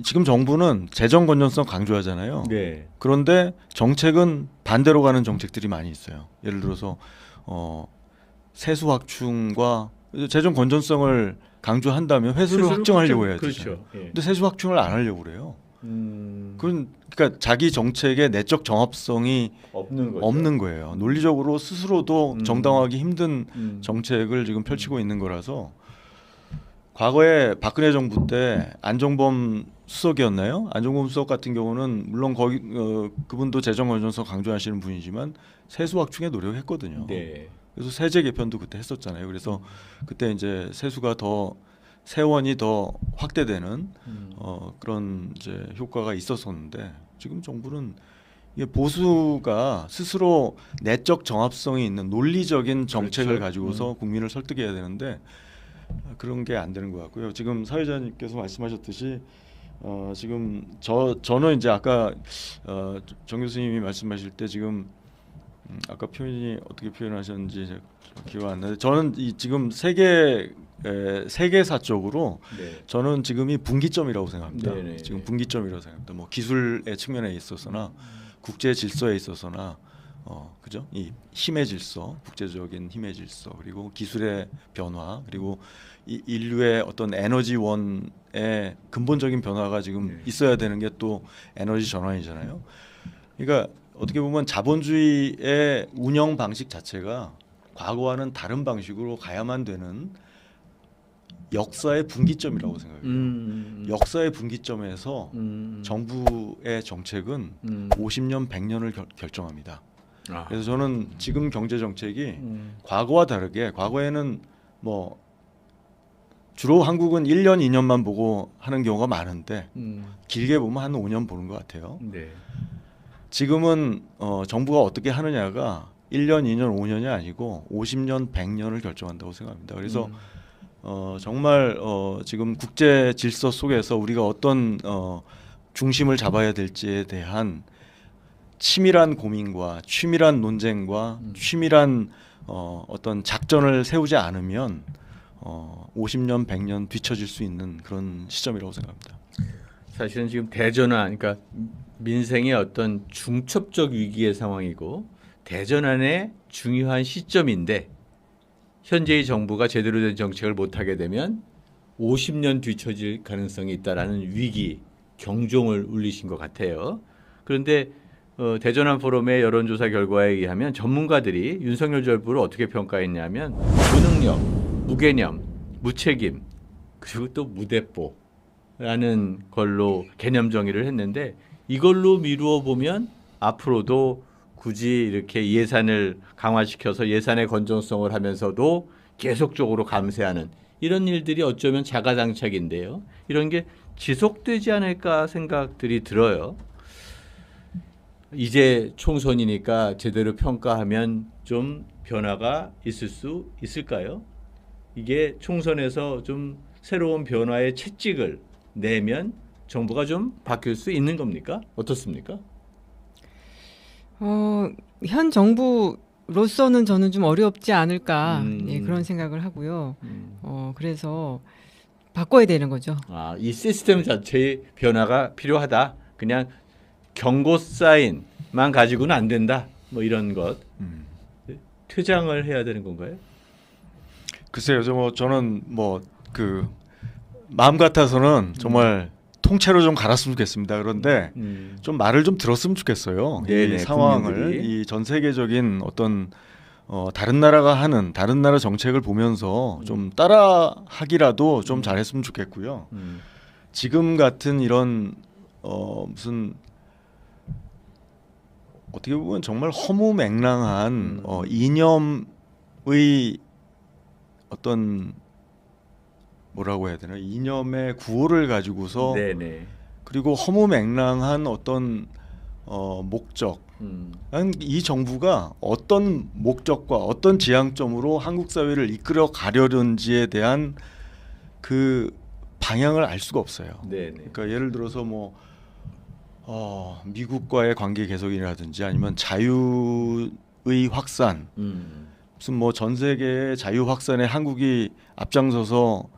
지금 정부는 재정 건전성 강조하잖아요. 네. 그런데 정책은 반대로 가는 정책들이 많이 있어요. 예를 들어서 세수 확충과 재정 건전성을 강조한다면 회수를 확정하려고 해야죠. 그렇죠. 근데 세수 확충을 안 하려고 그래요. 그러니까 자기 정책의 내적 정합성이 없는 거예요. 논리적으로 스스로도 정당화하기 힘든 정책을 지금 펼치고 있는 거라서 과거에 박근혜 정부 때 안종범 수석이었나요? 안종범 수석 같은 경우는 물론 거기 그분도 재정 건전성 강조하시는 분이지만 세수확충에 노력했거든요. 네. 그래서 세제 개편도 그때 했었잖아요. 그래서 그때 이제 세수가 더 세원이 더 확대되는 그런 이제 효과가 있었었는데 지금 정부는 이게 보수가 스스로 내적 정합성이 있는 논리적인 정책을 그렇죠. 가지고서 국민을 설득해야 되는데 그런 게 안 되는 것 같고요. 지금 사회자님께서 말씀하셨듯이 지금 저는 이제 아까 정 교수님이 말씀하실 때 지금 아까 표현이 어떻게 표현하셨는지 제가 기억 안 나는데 저는 지금 세계사적으로 네. 저는 지금이 분기점이라고 생각합니다. 네네. 지금 분기점이라고 생각합니다. 뭐 기술의 측면에 있어서나 국제 질서에 있어서나 그죠? 이 힘의 질서, 국제적인 힘의 질서, 그리고 기술의 변화, 그리고 이 인류의 어떤 에너지원의 근본적인 변화가 지금 있어야 되는 게 또 에너지 전환이잖아요. 그러니까 어떻게 보면 자본주의의 운영 방식 자체가 과거와는 다른 방식으로 가야만 되는 역사의 분기점이라고 생각해요. 역사의 분기점에서 정부의 정책은 50년, 100년을 결정합니다. 아. 그래서 저는 지금 경제 정책이 과거와 다르게 과거에는 뭐 주로 한국은 1년, 2년만 보고 하는 경우가 많은데 길게 보면 한 5년 보는 것 같아요. 네. 지금은 정부가 어떻게 하느냐가 1년, 2년, 5년이 아니고 50년, 100년을 결정한다고 생각합니다. 그래서 정말 지금 국제 질서 속에서 우리가 어떤 중심을 잡아야 될지에 대한 치밀한 고민과 치밀한 논쟁과 치밀한 어떤 작전을 세우지 않으면 50년, 100년 뒤처질 수 있는 그런 시점이라고 생각합니다. 사실은 지금 대전환, 그러니까 민생의 어떤 중첩적 위기의 상황이고 대전환의 중요한 시점인데 현재의 정부가 제대로 된 정책을 못하게 되면 50년 뒤처질 가능성이 있다라는 위기, 경종을 울리신 것 같아요. 그런데 대전환 포럼의 여론조사 결과에 의하면 전문가들이 윤석열 정부를 어떻게 평가했냐면 무능력, 무개념, 무책임, 그리고 또 무대뽀라는 걸로 개념 정의를 했는데 이걸로 미루어 보면 앞으로도 굳이 이렇게 예산을 강화시켜서 예산의 건전성을 하면서도 계속적으로 감세하는 이런 일들이 어쩌면 자가당착인데요. 이런 게 지속되지 않을까 생각들이 들어요. 이제 총선이니까 제대로 평가하면 좀 변화가 있을 수 있을까요? 이게 총선에서 좀 새로운 변화의 채찍을 내면 정부가 좀 바뀔 수 있는 겁니까? 어떻습니까? 현 정부로서는 저는 좀 어렵지 않을까 예, 그런 생각을 하고요. 그래서 바꿔야 되는 거죠. 아, 이 시스템 자체의 변화가 필요하다. 그냥 경고 사인만 가지고는 안 된다. 뭐 이런 것. 퇴장을 해야 되는 건가요? 글쎄요, 저는 그 마음 같아서는 정말 통째로 좀 갈았으면 좋겠습니다. 그런데 좀 말을 좀 들었으면 좋겠어요. 네네, 이 상황을 국민들이. 이 전 세계적인 어떤 다른 나라가 하는 다른 나라 정책을 보면서 좀 따라하기라도 좀 잘했으면 좋겠고요. 지금 같은 이런 무슨 어떻게 보면 정말 허무맹랑한 이념의 어떤 뭐라고 해야 되나 이념의 구호를 가지고서 네네. 그리고 허무맹랑한 어떤 목적. 나는 이 정부가 어떤 목적과 어떤 지향점으로 한국 사회를 이끌어 가려는지에 대한 그 방향을 알 수가 없어요. 네네. 그러니까 예를 들어서 뭐 미국과의 관계 개선이라든지 아니면 자유의 확산, 무슨 뭐 전 세계의 자유 확산에 한국이 앞장서서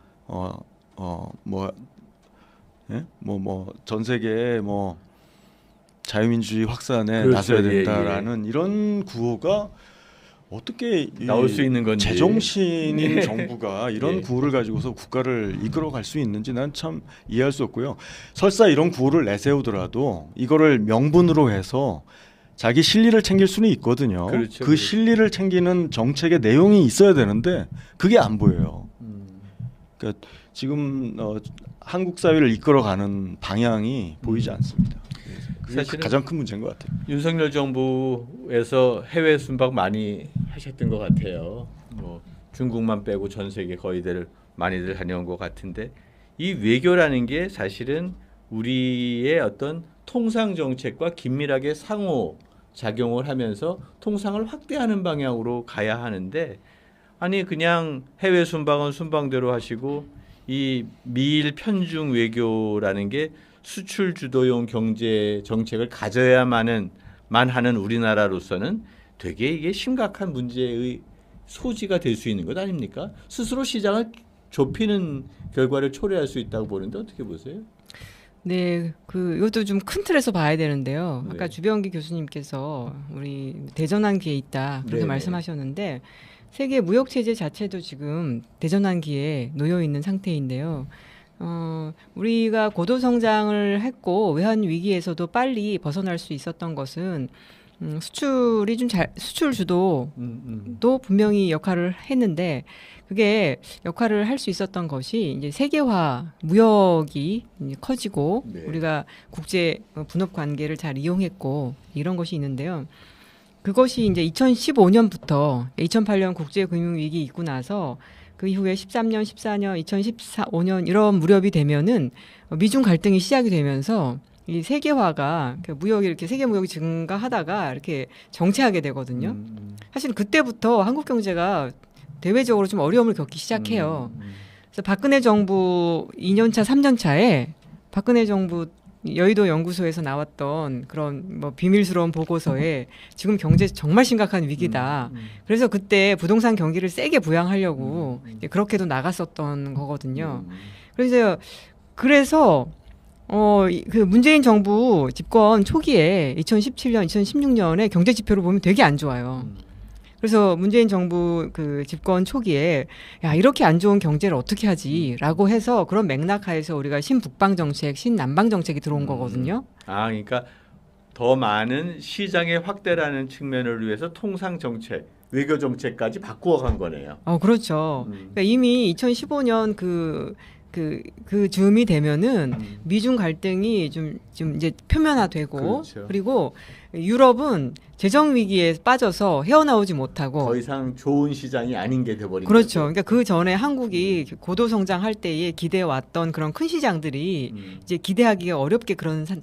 전 세계의 뭐 자유민주주의 확산에 그렇죠. 나서야 예, 된다라는 이런 구호가 어떻게 나올 수 있는 건지. 제정신인 네. 정부가 이런 예. 구호를 가지고서 국가를 이끌어갈 수 있는지 난 참 이해할 수 없고요. 설사 이런 구호를 내세우더라도 이거를 명분으로 해서 자기 실리를 챙길 수는 있거든요. 그렇죠, 그 그렇죠. 실리를 챙기는 정책의 내용이 있어야 되는데 그게 안 보여요. 그러니까 지금 한국 사회를 이끌어가는 방향이 보이지 않습니다. 그게 사실은 가장 큰 문제인 것 같아요. 윤석열 정부에서 해외 순방 많이 하셨던 것 같아요. 뭐 중국만 빼고 전 세계 거의들 많이들 다녀온 것 같은데 이 외교라는 게 사실은 우리의 어떤 통상 정책과 긴밀하게 상호 작용을 하면서 통상을 확대하는 방향으로 가야 하는데 아니 그냥 해외 순방은 순방대로 하시고 이 미일 편중 외교라는 게 수출 주도형 경제 정책을 가져야만 하는 우리나라로서는 되게 이게 심각한 문제의 소지가 될 수 있는 것 아닙니까? 스스로 시장을 좁히는 결과를 초래할 수 있다고 보는데 어떻게 보세요? 네, 이것도 좀 큰 틀에서 봐야 되는데요. 아까 네. 주병기 교수님께서 우리 대전환기에 있다 그렇게 네네. 말씀하셨는데 세계 무역 체제 자체도 지금 대전환기에 놓여 있는 상태인데요. 우리가 고도 성장을 했고 외환 위기에서도 빨리 벗어날 수 있었던 것은 수출이 수출 주도도 분명히 역할을 했는데 그게 역할을 할 수 있었던 것이 이제 세계화 무역이 이제 커지고 네. 우리가 국제 분업 관계를 잘 이용했고 이런 것이 있는데요. 그것이 이제 2015년부터 2008년 국제 금융 위기 있고 나서 그 이후에 13년, 14년, 2015년 이런 무렵이 되면은 미중 갈등이 시작이 되면서 이 세계화가 무역이 이렇게 세계 무역이 증가하다가 이렇게 정체하게 되거든요. 사실 그때부터 한국 경제가 대외적으로 좀 어려움을 겪기 시작해요. 그래서 박근혜 정부 2년차, 3년차에 박근혜 정부 여의도 연구소에서 나왔던 그런 뭐 비밀스러운 보고서에 지금 경제 정말 심각한 위기다. 그래서 그때 부동산 경기를 세게 부양하려고 이제 그렇게도 나갔었던 거거든요. 그래서 그 문재인 정부 집권 초기에 2017년, 2016년에 경제 지표를 보면 되게 안 좋아요. 그래서 문재인 정부 그 집권 초기에 야 이렇게 안 좋은 경제를 어떻게 하지라고 해서 그런 맥락하에서 우리가 신북방 정책, 신남방 정책이 들어온 거거든요. 아, 그러니까 더 많은 시장의 확대라는 측면을 위해서 통상 정책, 외교 정책까지 바꾸어 간 거네요. 그렇죠. 그러니까 이미 2015년 그 즈음이 되면은 미중 갈등이 좀 이제 표면화되고 그렇죠. 그리고 유럽은 재정 위기에 빠져서 헤어나오지 못하고 더 이상 좋은 시장이 아닌 게 돼버린 그렇죠. 거죠. 그러니까 그 전에 한국이 고도 성장할 때에 기대해 왔던 그런 큰 시장들이 이제 기대하기가 어렵게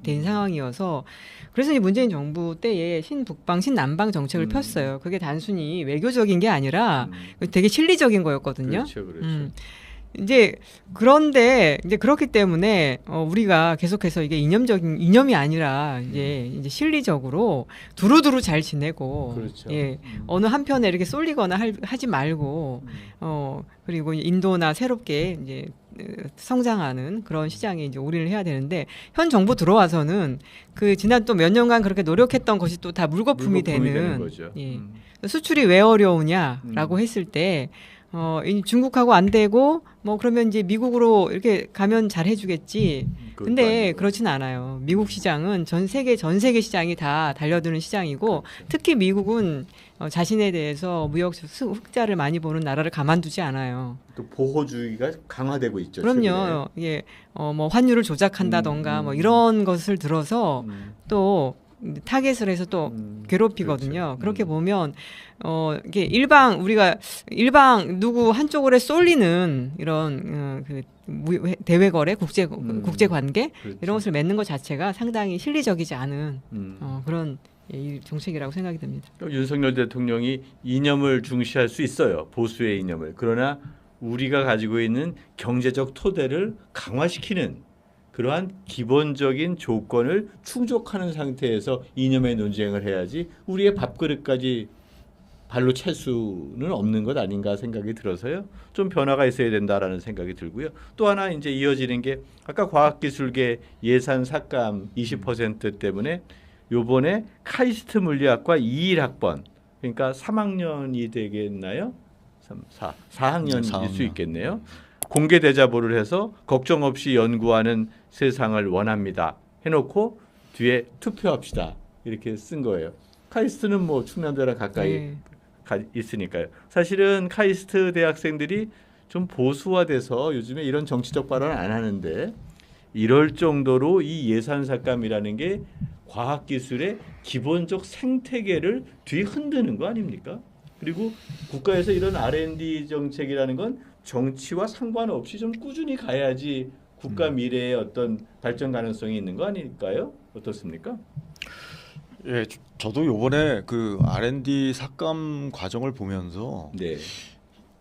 된 상황이어서 그래서 이제 문재인 정부 때에 신북방, 신남방 정책을 폈어요. 그게 단순히 외교적인 게 아니라 되게 실리적인 거였거든요. 그렇죠, 그렇죠. 이제 그런데 이제 그렇기 때문에 우리가 계속해서 이게 이념이 아니라 이제 실리적으로 두루두루 잘 지내고 그렇죠. 예 어느 한편에 이렇게 쏠리거나 하지 말고 그리고 인도나 새롭게 이제 성장하는 그런 시장에 이제 올인을 해야 되는데 현 정부 들어와서는 그 지난 또 몇 년간 그렇게 노력했던 것이 또 다 물거품이 되는 거죠. 예. 수출이 왜 어려우냐라고 했을 때 중국하고 안 되고 뭐 그러면 이제 미국으로 이렇게 가면 잘 해주겠지. 근데 그렇진 않아요. 미국 시장은 전 세계 시장이 다 달려드는 시장이고 그렇죠. 특히 미국은 자신에 대해서 무역 흑자를 많이 보는 나라를 가만두지 않아요. 또 보호주의가 강화되고 있죠. 그럼요. 이게 뭐 환율을 조작한다던가 뭐 이런 것을 들어서 또 타겟을 해서 또 괴롭히거든요. 그렇죠. 그렇게 보면 이게 우리가 누구 한쪽으로 쏠리는 이런 그 대외 거래, 국제 관계 그렇죠. 이런 것을 맺는 것 자체가 상당히 실리적이지 않은 그런 정책이라고 생각이 듭니다. 윤석열 대통령이 이념을 중시할 수 있어요. 보수의 이념을. 그러나 우리가 가지고 있는 경제적 토대를 강화시키는 그러한 기본적인 조건을 충족하는 상태에서 이념의 논쟁을 해야지 우리의 밥그릇까지 발로 찰 수는 없는 것 아닌가 생각이 들어서요. 좀 변화가 있어야 된다라는 생각이 들고요. 또 하나 이제 이어지는 게 아까 과학기술계 예산 삭감 20% 때문에 요번에 카이스트 물리학과 21학번 그러니까 3학년이 되겠나요? 4학년일 수 있겠네요. 공개 대자보를 해서 걱정 없이 연구하는 세상을 원합니다. 해놓고 뒤에 투표합시다. 이렇게 쓴 거예요. 카이스트는 뭐 충남대랑 가까이 있으니까요. 사실은 카이스트 대학생들이 좀 보수화돼서 요즘에 이런 정치적 발언 안 하는데 이럴 정도로 이 예산 삭감이라는 게 과학기술의 기본적 생태계를 뒤흔드는 거 아닙니까? 그리고 국가에서 이런 R&D 정책이라는 건 정치와 상관없이 좀 꾸준히 가야지 국가 미래의 어떤 발전 가능성이 있는 거 아닐까요? 어떻습니까? 예, 저도 요번에 그 R&D 삭감 과정을 보면서 네.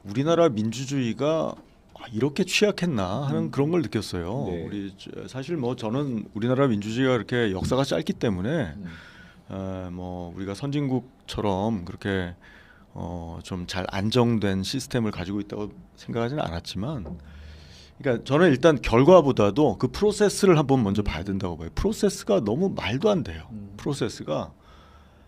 우리나라 민주주의가 이렇게 취약했나 하는 그런 걸 느꼈어요. 네. 사실 뭐 저는 우리나라 민주주의가 그렇게 역사가 짧기 때문에 뭐 우리가 선진국처럼 그렇게 좀 잘 안정된 시스템을 가지고 있다고 생각하지는 않았지만, 그러니까 저는 일단 결과보다도 그 프로세스를 한번 먼저 봐야 된다고 봐요. 프로세스가 너무 말도 안 돼요. 프로세스가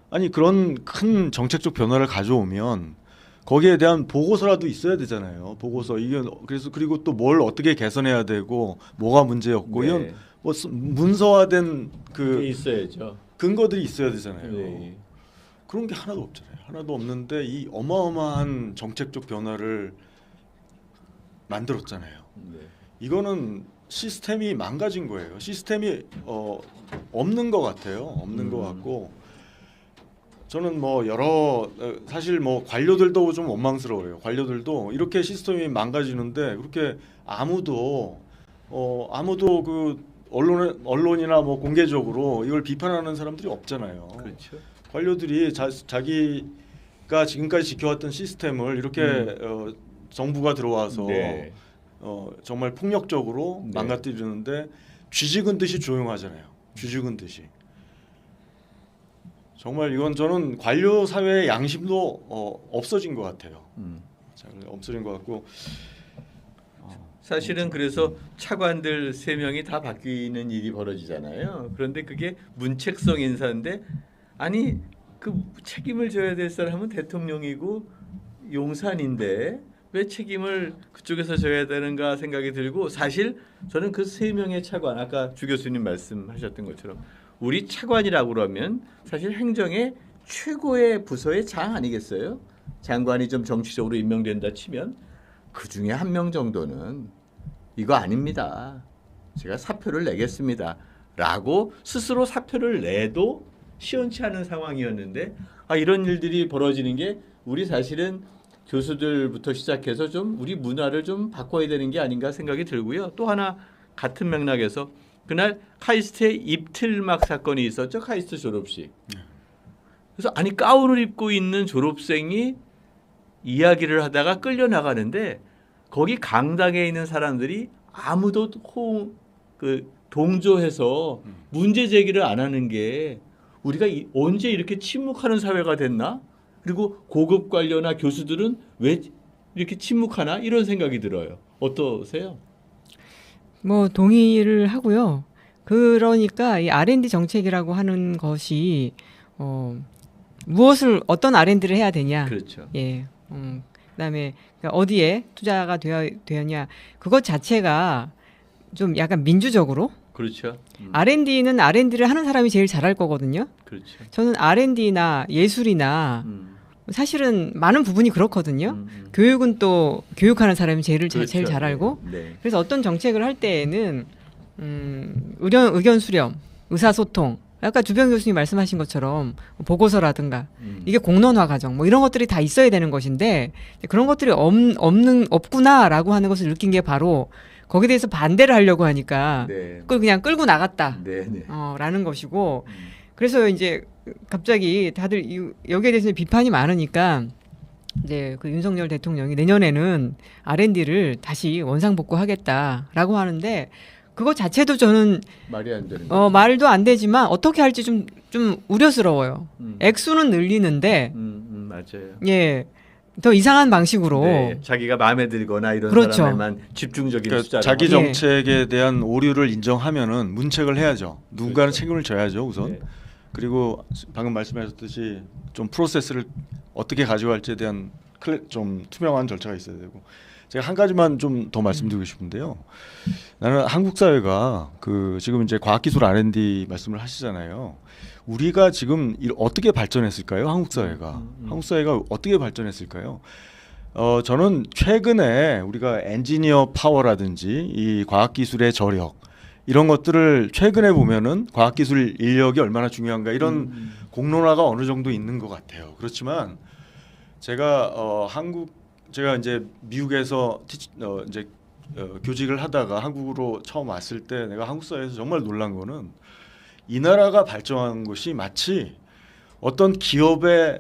아니 그런 큰 정책적 변화를 가져오면 거기에 대한 보고서라도 있어야 되잖아요. 보고서 이게 그래서 그리고 또 뭘 어떻게 개선해야 되고 뭐가 문제였고 네. 이런 뭐 문서화된 그게 그 있어야죠. 근거들이 있어야 되잖아요. 네. 그런 게 하나도 없잖아요. 하나도 없는데 이 어마어마한 정책적 변화를 만들었잖아요. 네. 이거는 시스템이 망가진 거예요. 시스템이 없는 것 같아요. 없는 것 같고 저는 뭐 사실 뭐 관료들도 좀 원망스러워요. 관료들도 이렇게 시스템이 망가지는데 그렇게 아무도 그 언론이나 뭐 공개적으로 이걸 비판하는 사람들이 없잖아요. 그렇죠. 관료들이 자기가 지금까지 지켜왔던 시스템을 이렇게 정부가 들어와서 네. 정말 폭력적으로 네. 망가뜨리는데 쥐죽은 듯이 조용하잖아요. 쥐죽은 듯이. 정말 이건 저는 관료 사회의 양심도 없어진 것 같아요. 잘 없어진 것 같고 사실은 그래서 차관들 3명이 다 바뀌는 일이 벌어지잖아요. 그런데 그게 문책성 인사인데 아니 그 책임을 져야 될 사람은 대통령이고 용산인데 왜 책임을 그쪽에서 져야 되는가 생각이 들고, 사실 저는 그 3명의 차관, 아까 주 교수님 말씀하셨던 것처럼 우리 차관이라고 그러면 사실 행정의 최고의 부서의 장 아니겠어요? 장관이 좀 정치적으로 임명된다 치면 그 중에 1명 정도는 이거 아닙니다. 제가 사표를 내겠습니다. 라고 스스로 사표를 내도 시원치 않은 상황이었는데 이런 일들이 벌어지는 게 우리 사실은 교수들부터 시작해서 좀 우리 문화를 좀 바꿔야 되는 게 아닌가 생각이 들고요. 또 하나 같은 맥락에서 그날 카이스트의 입틀막 사건이 있었죠. 카이스트 졸업식. 그래서 아니 가운을 입고 있는 졸업생이 이야기를 하다가 끌려나가는데 거기 강당에 있는 사람들이 아무도 동조해서 문제 제기를 안 하는 게 우리가 언제 이렇게 침묵하는 사회가 됐나? 그리고 고급 관료나 교수들은 왜 이렇게 침묵하나? 이런 생각이 들어요. 어떠세요? 뭐 동의를 하고요. 그러니까 이 R&D 정책이라고 하는 것이 어떤 R&D를 해야 되냐? 그렇죠. 예. 그다음에 어디에 투자가 되었냐? 그것 자체가 좀 약간 민주적으로 그렇죠. R&D는 R&D를 하는 사람이 제일 잘할 거거든요. 그렇죠. 저는 R&D나 예술이나 사실은 많은 부분이 그렇거든요. 교육은 또 교육하는 사람이 제일 잘 알고. 네. 그래서 어떤 정책을 할 때에는 의견 수렴, 의사소통, 아까 주병 교수님 말씀하신 것처럼 보고서라든가 이게 공론화 과정 뭐 이런 것들이 다 있어야 되는 것인데 그런 것들이 없구나라고 하는 것을 느낀 게 바로 거기에 대해서 반대를 하려고 하니까 네. 그걸 그냥 끌고 나갔다. 네. 네. 라는 것이고 그래서 이제 갑자기 다들 여기에 대해서 비판이 많으니까 이제 그 윤석열 대통령이 내년에는 R&D를 다시 원상복구하겠다라고 하는데 그거 자체도 저는 말이 안 되는 말도 안 되지만 어떻게 할지 좀 우려스러워요. 액수는 늘리는데 맞아요. 예. 더 이상한 방식으로 네, 자기가 마음에 들거나 이런 그렇죠. 사람에만 집중적인 그러니까 숫자를 자기 예. 정책에 대한 오류를 인정하면은 문책을 해야죠. 누군가는 그렇죠. 책임을 져야죠 우선. 네. 그리고 방금 말씀하셨듯이 좀 프로세스를 어떻게 가져갈지에 대한 좀 투명한 절차가 있어야 되고, 제가 한 가지만 좀 더 말씀드리고 싶은데요. 나는 한국 사회가 지금 이제 과학기술 R&D 말씀을 하시잖아요. 우리가 지금 어떻게 발전했을까요? 한국 사회가 어떻게 발전했을까요? 저는 최근에 우리가 엔지니어 파워라든지 이 과학기술의 저력 이런 것들을 최근에 보면은 과학기술 인력이 얼마나 중요한가 이런 공론화가 어느 정도 있는 것 같아요. 그렇지만 제가 제가 이제 미국에서 교직을 하다가 한국으로 처음 왔을 때 내가 한국 사회에서 정말 놀란 거는 이 나라가 발전한 것이 마치 어떤 기업의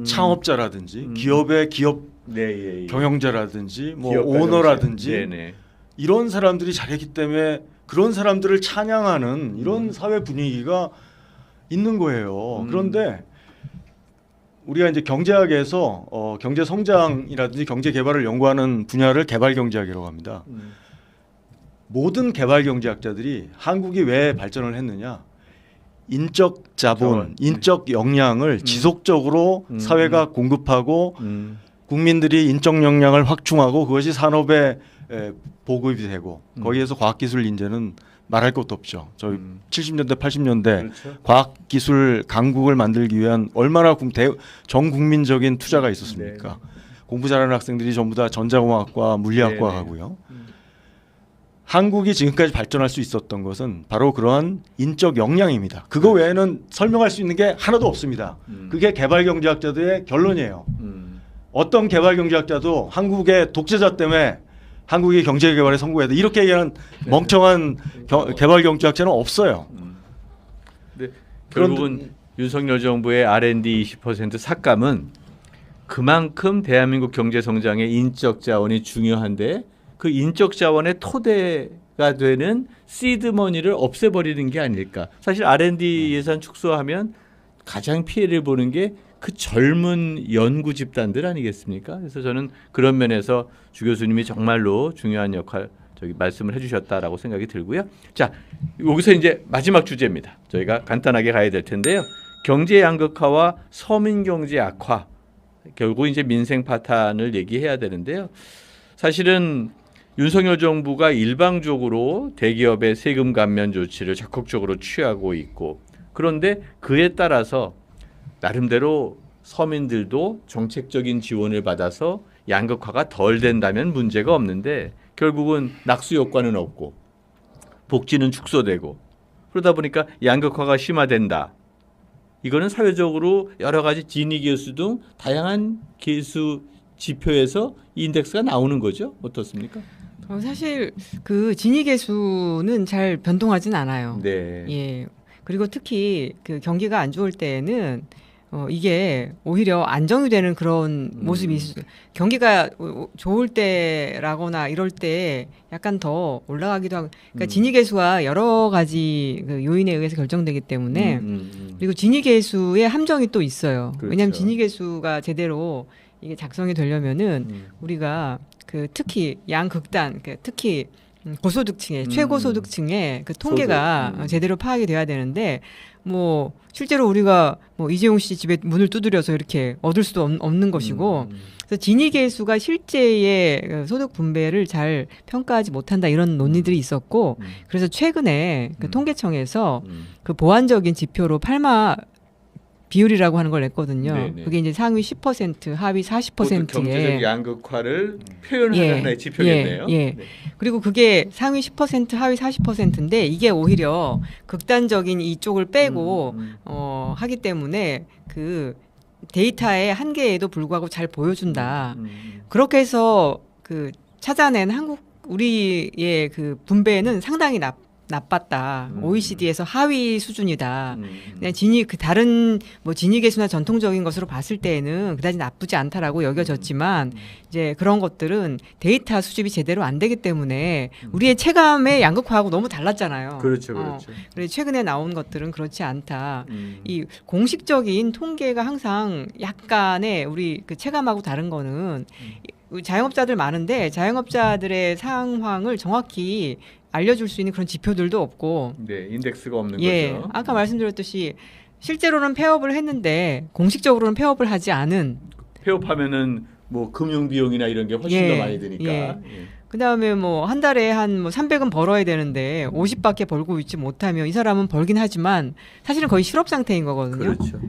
창업자라든지 기업의 기업 네, 예. 경영자라든지 뭐 기업 오너라든지 네네. 이런 사람들이 잘했기 때문에 그런 사람들을 찬양하는 이런 사회 분위기가 있는 거예요. 그런데 우리가 이제 경제학에서 경제 성장이라든지 경제 개발을 연구하는 분야를 개발 경제학이라고 합니다. 모든 개발 경제학자들이 한국이 왜 발전을 했느냐? 인적 자본, 인적 역량을 지속적으로 사회가 공급하고 국민들이 인적 역량을 확충하고 그것이 산업에 보급이 되고 거기에서 과학기술 인재는 말할 것도 없죠. 저희 70년대, 80년대 그렇죠. 과학기술 강국을 만들기 위한 얼마나 전 국민적인 투자가 있었습니까? 네. 공부 잘하는 학생들이 전부 다 전자공학과, 물리학과 네네. 가고요. 한국이 지금까지 발전할 수 있었던 것은 바로 그러한 인적 역량입니다. 그거 외에는 설명할 수 있는 게 하나도 없습니다. 그게 개발 경제학자들의 결론이에요. 어떤 개발 경제학자도 한국의 독재자 때문에 한국이 경제 개발에 성공했다 이렇게 얘기하는 멍청한 개발 경제학자는 없어요. 근데 결국은 윤석열 정부의 R&D 20% 삭감은 그만큼 대한민국 경제 성장의 인적 자원이 중요한데 그 인적 자원의 토대가 되는 시드머니를 없애버리는 게 아닐까. 사실 R&D 예산 축소하면 가장 피해를 보는 게 그 젊은 연구 집단들 아니겠습니까? 그래서 저는 그런 면에서 주 교수님이 정말로 중요한 역할 말씀을 해주셨다라고 생각이 들고요. 자, 여기서 이제 마지막 주제입니다. 저희가 간단하게 가야 될 텐데요. 경제 양극화와 서민 경제 악화, 결국 이제 민생 파탄을 얘기해야 되는데요. 사실은 윤석열 정부가 일방적으로 대기업의 세금 감면 조치를 적극적으로 취하고 있고, 그런데 그에 따라서 나름대로 서민들도 정책적인 지원을 받아서 양극화가 덜 된다면 문제가 없는데 결국은 낙수 효과는 없고 복지는 축소되고 그러다 보니까 양극화가 심화된다. 이거는 사회적으로 여러 가지 지니 계수 등 다양한 계수 지표에서 인덱스가 나오는 거죠. 어떻습니까? 사실 그 지니 계수는 잘 변동하진 않아요. 네. 예. 그리고 특히 그 경기가 안 좋을 때에는 이게 오히려 안정이 되는 그런 모습이 있어요. 경기가 좋을 때라거나 이럴 때 약간 더 올라가기도 하고, 그러니까 지니 계수와 여러 가지 그 요인에 의해서 결정되기 때문에 그리고 지니 계수의 함정이 또 있어요. 그렇죠. 왜냐하면 지니 계수가 제대로 이게 작성이 되려면은 우리가 그 특히 양극단, 특히 고소득층의 최고소득층의 그 통계가 제대로 파악이 돼야 되는데 뭐 실제로 우리가 뭐 이재용 씨 집에 문을 두드려서 이렇게 얻을 수도 없는 것이고 그래서 지니 계수가 실제의 소득 분배를 잘 평가하지 못한다 이런 논의들이 있었고 그래서 최근에 그 통계청에서 그 보완적인 지표로 팔마 비율이라고 하는 걸 냈거든요. 네네. 그게 이제 상위 10%, 하위 40%의 경제적 양극화를 표현하는 하나의 지표겠네요. 예. 네. 그리고 그게 상위 10%, 하위 40%인데 이게 오히려 극단적인 이쪽을 빼고 하기 때문에 그 데이터의 한계에도 불구하고 잘 보여준다. 그렇게 해서 그 찾아낸 우리의 그 분배는 상당히 나빴다. OECD에서 하위 수준이다. 그냥 다른 뭐 지니 계수나 전통적인 것으로 봤을 때에는 그다지 나쁘지 않다라고 여겨졌지만 이제 그런 것들은 데이터 수집이 제대로 안 되기 때문에 우리의 체감의 양극화하고 너무 달랐잖아요. 그렇죠, 그렇죠. 그래서 최근에 나온 것들은 그렇지 않다. 이 공식적인 통계가 항상 약간의 우리 그 체감하고 다른 거는 자영업자들 많은데 자영업자들의 상황을 정확히 알려줄 수 있는 그런 지표들도 없고, 네, 인덱스가 없는 거죠. 아까 말씀드렸듯이 실제로는 폐업을 했는데 공식적으로는 폐업을 하지 않은. 폐업하면은 뭐 금융 비용이나 이런 게 훨씬 더 많이 드니까. 그 다음에 뭐 한 달에 한 뭐 300은 벌어야 되는데 50밖에 벌고 있지 못하면 이 사람은 벌긴 하지만 사실은 거의 실업 상태인 거거든요. 그렇죠.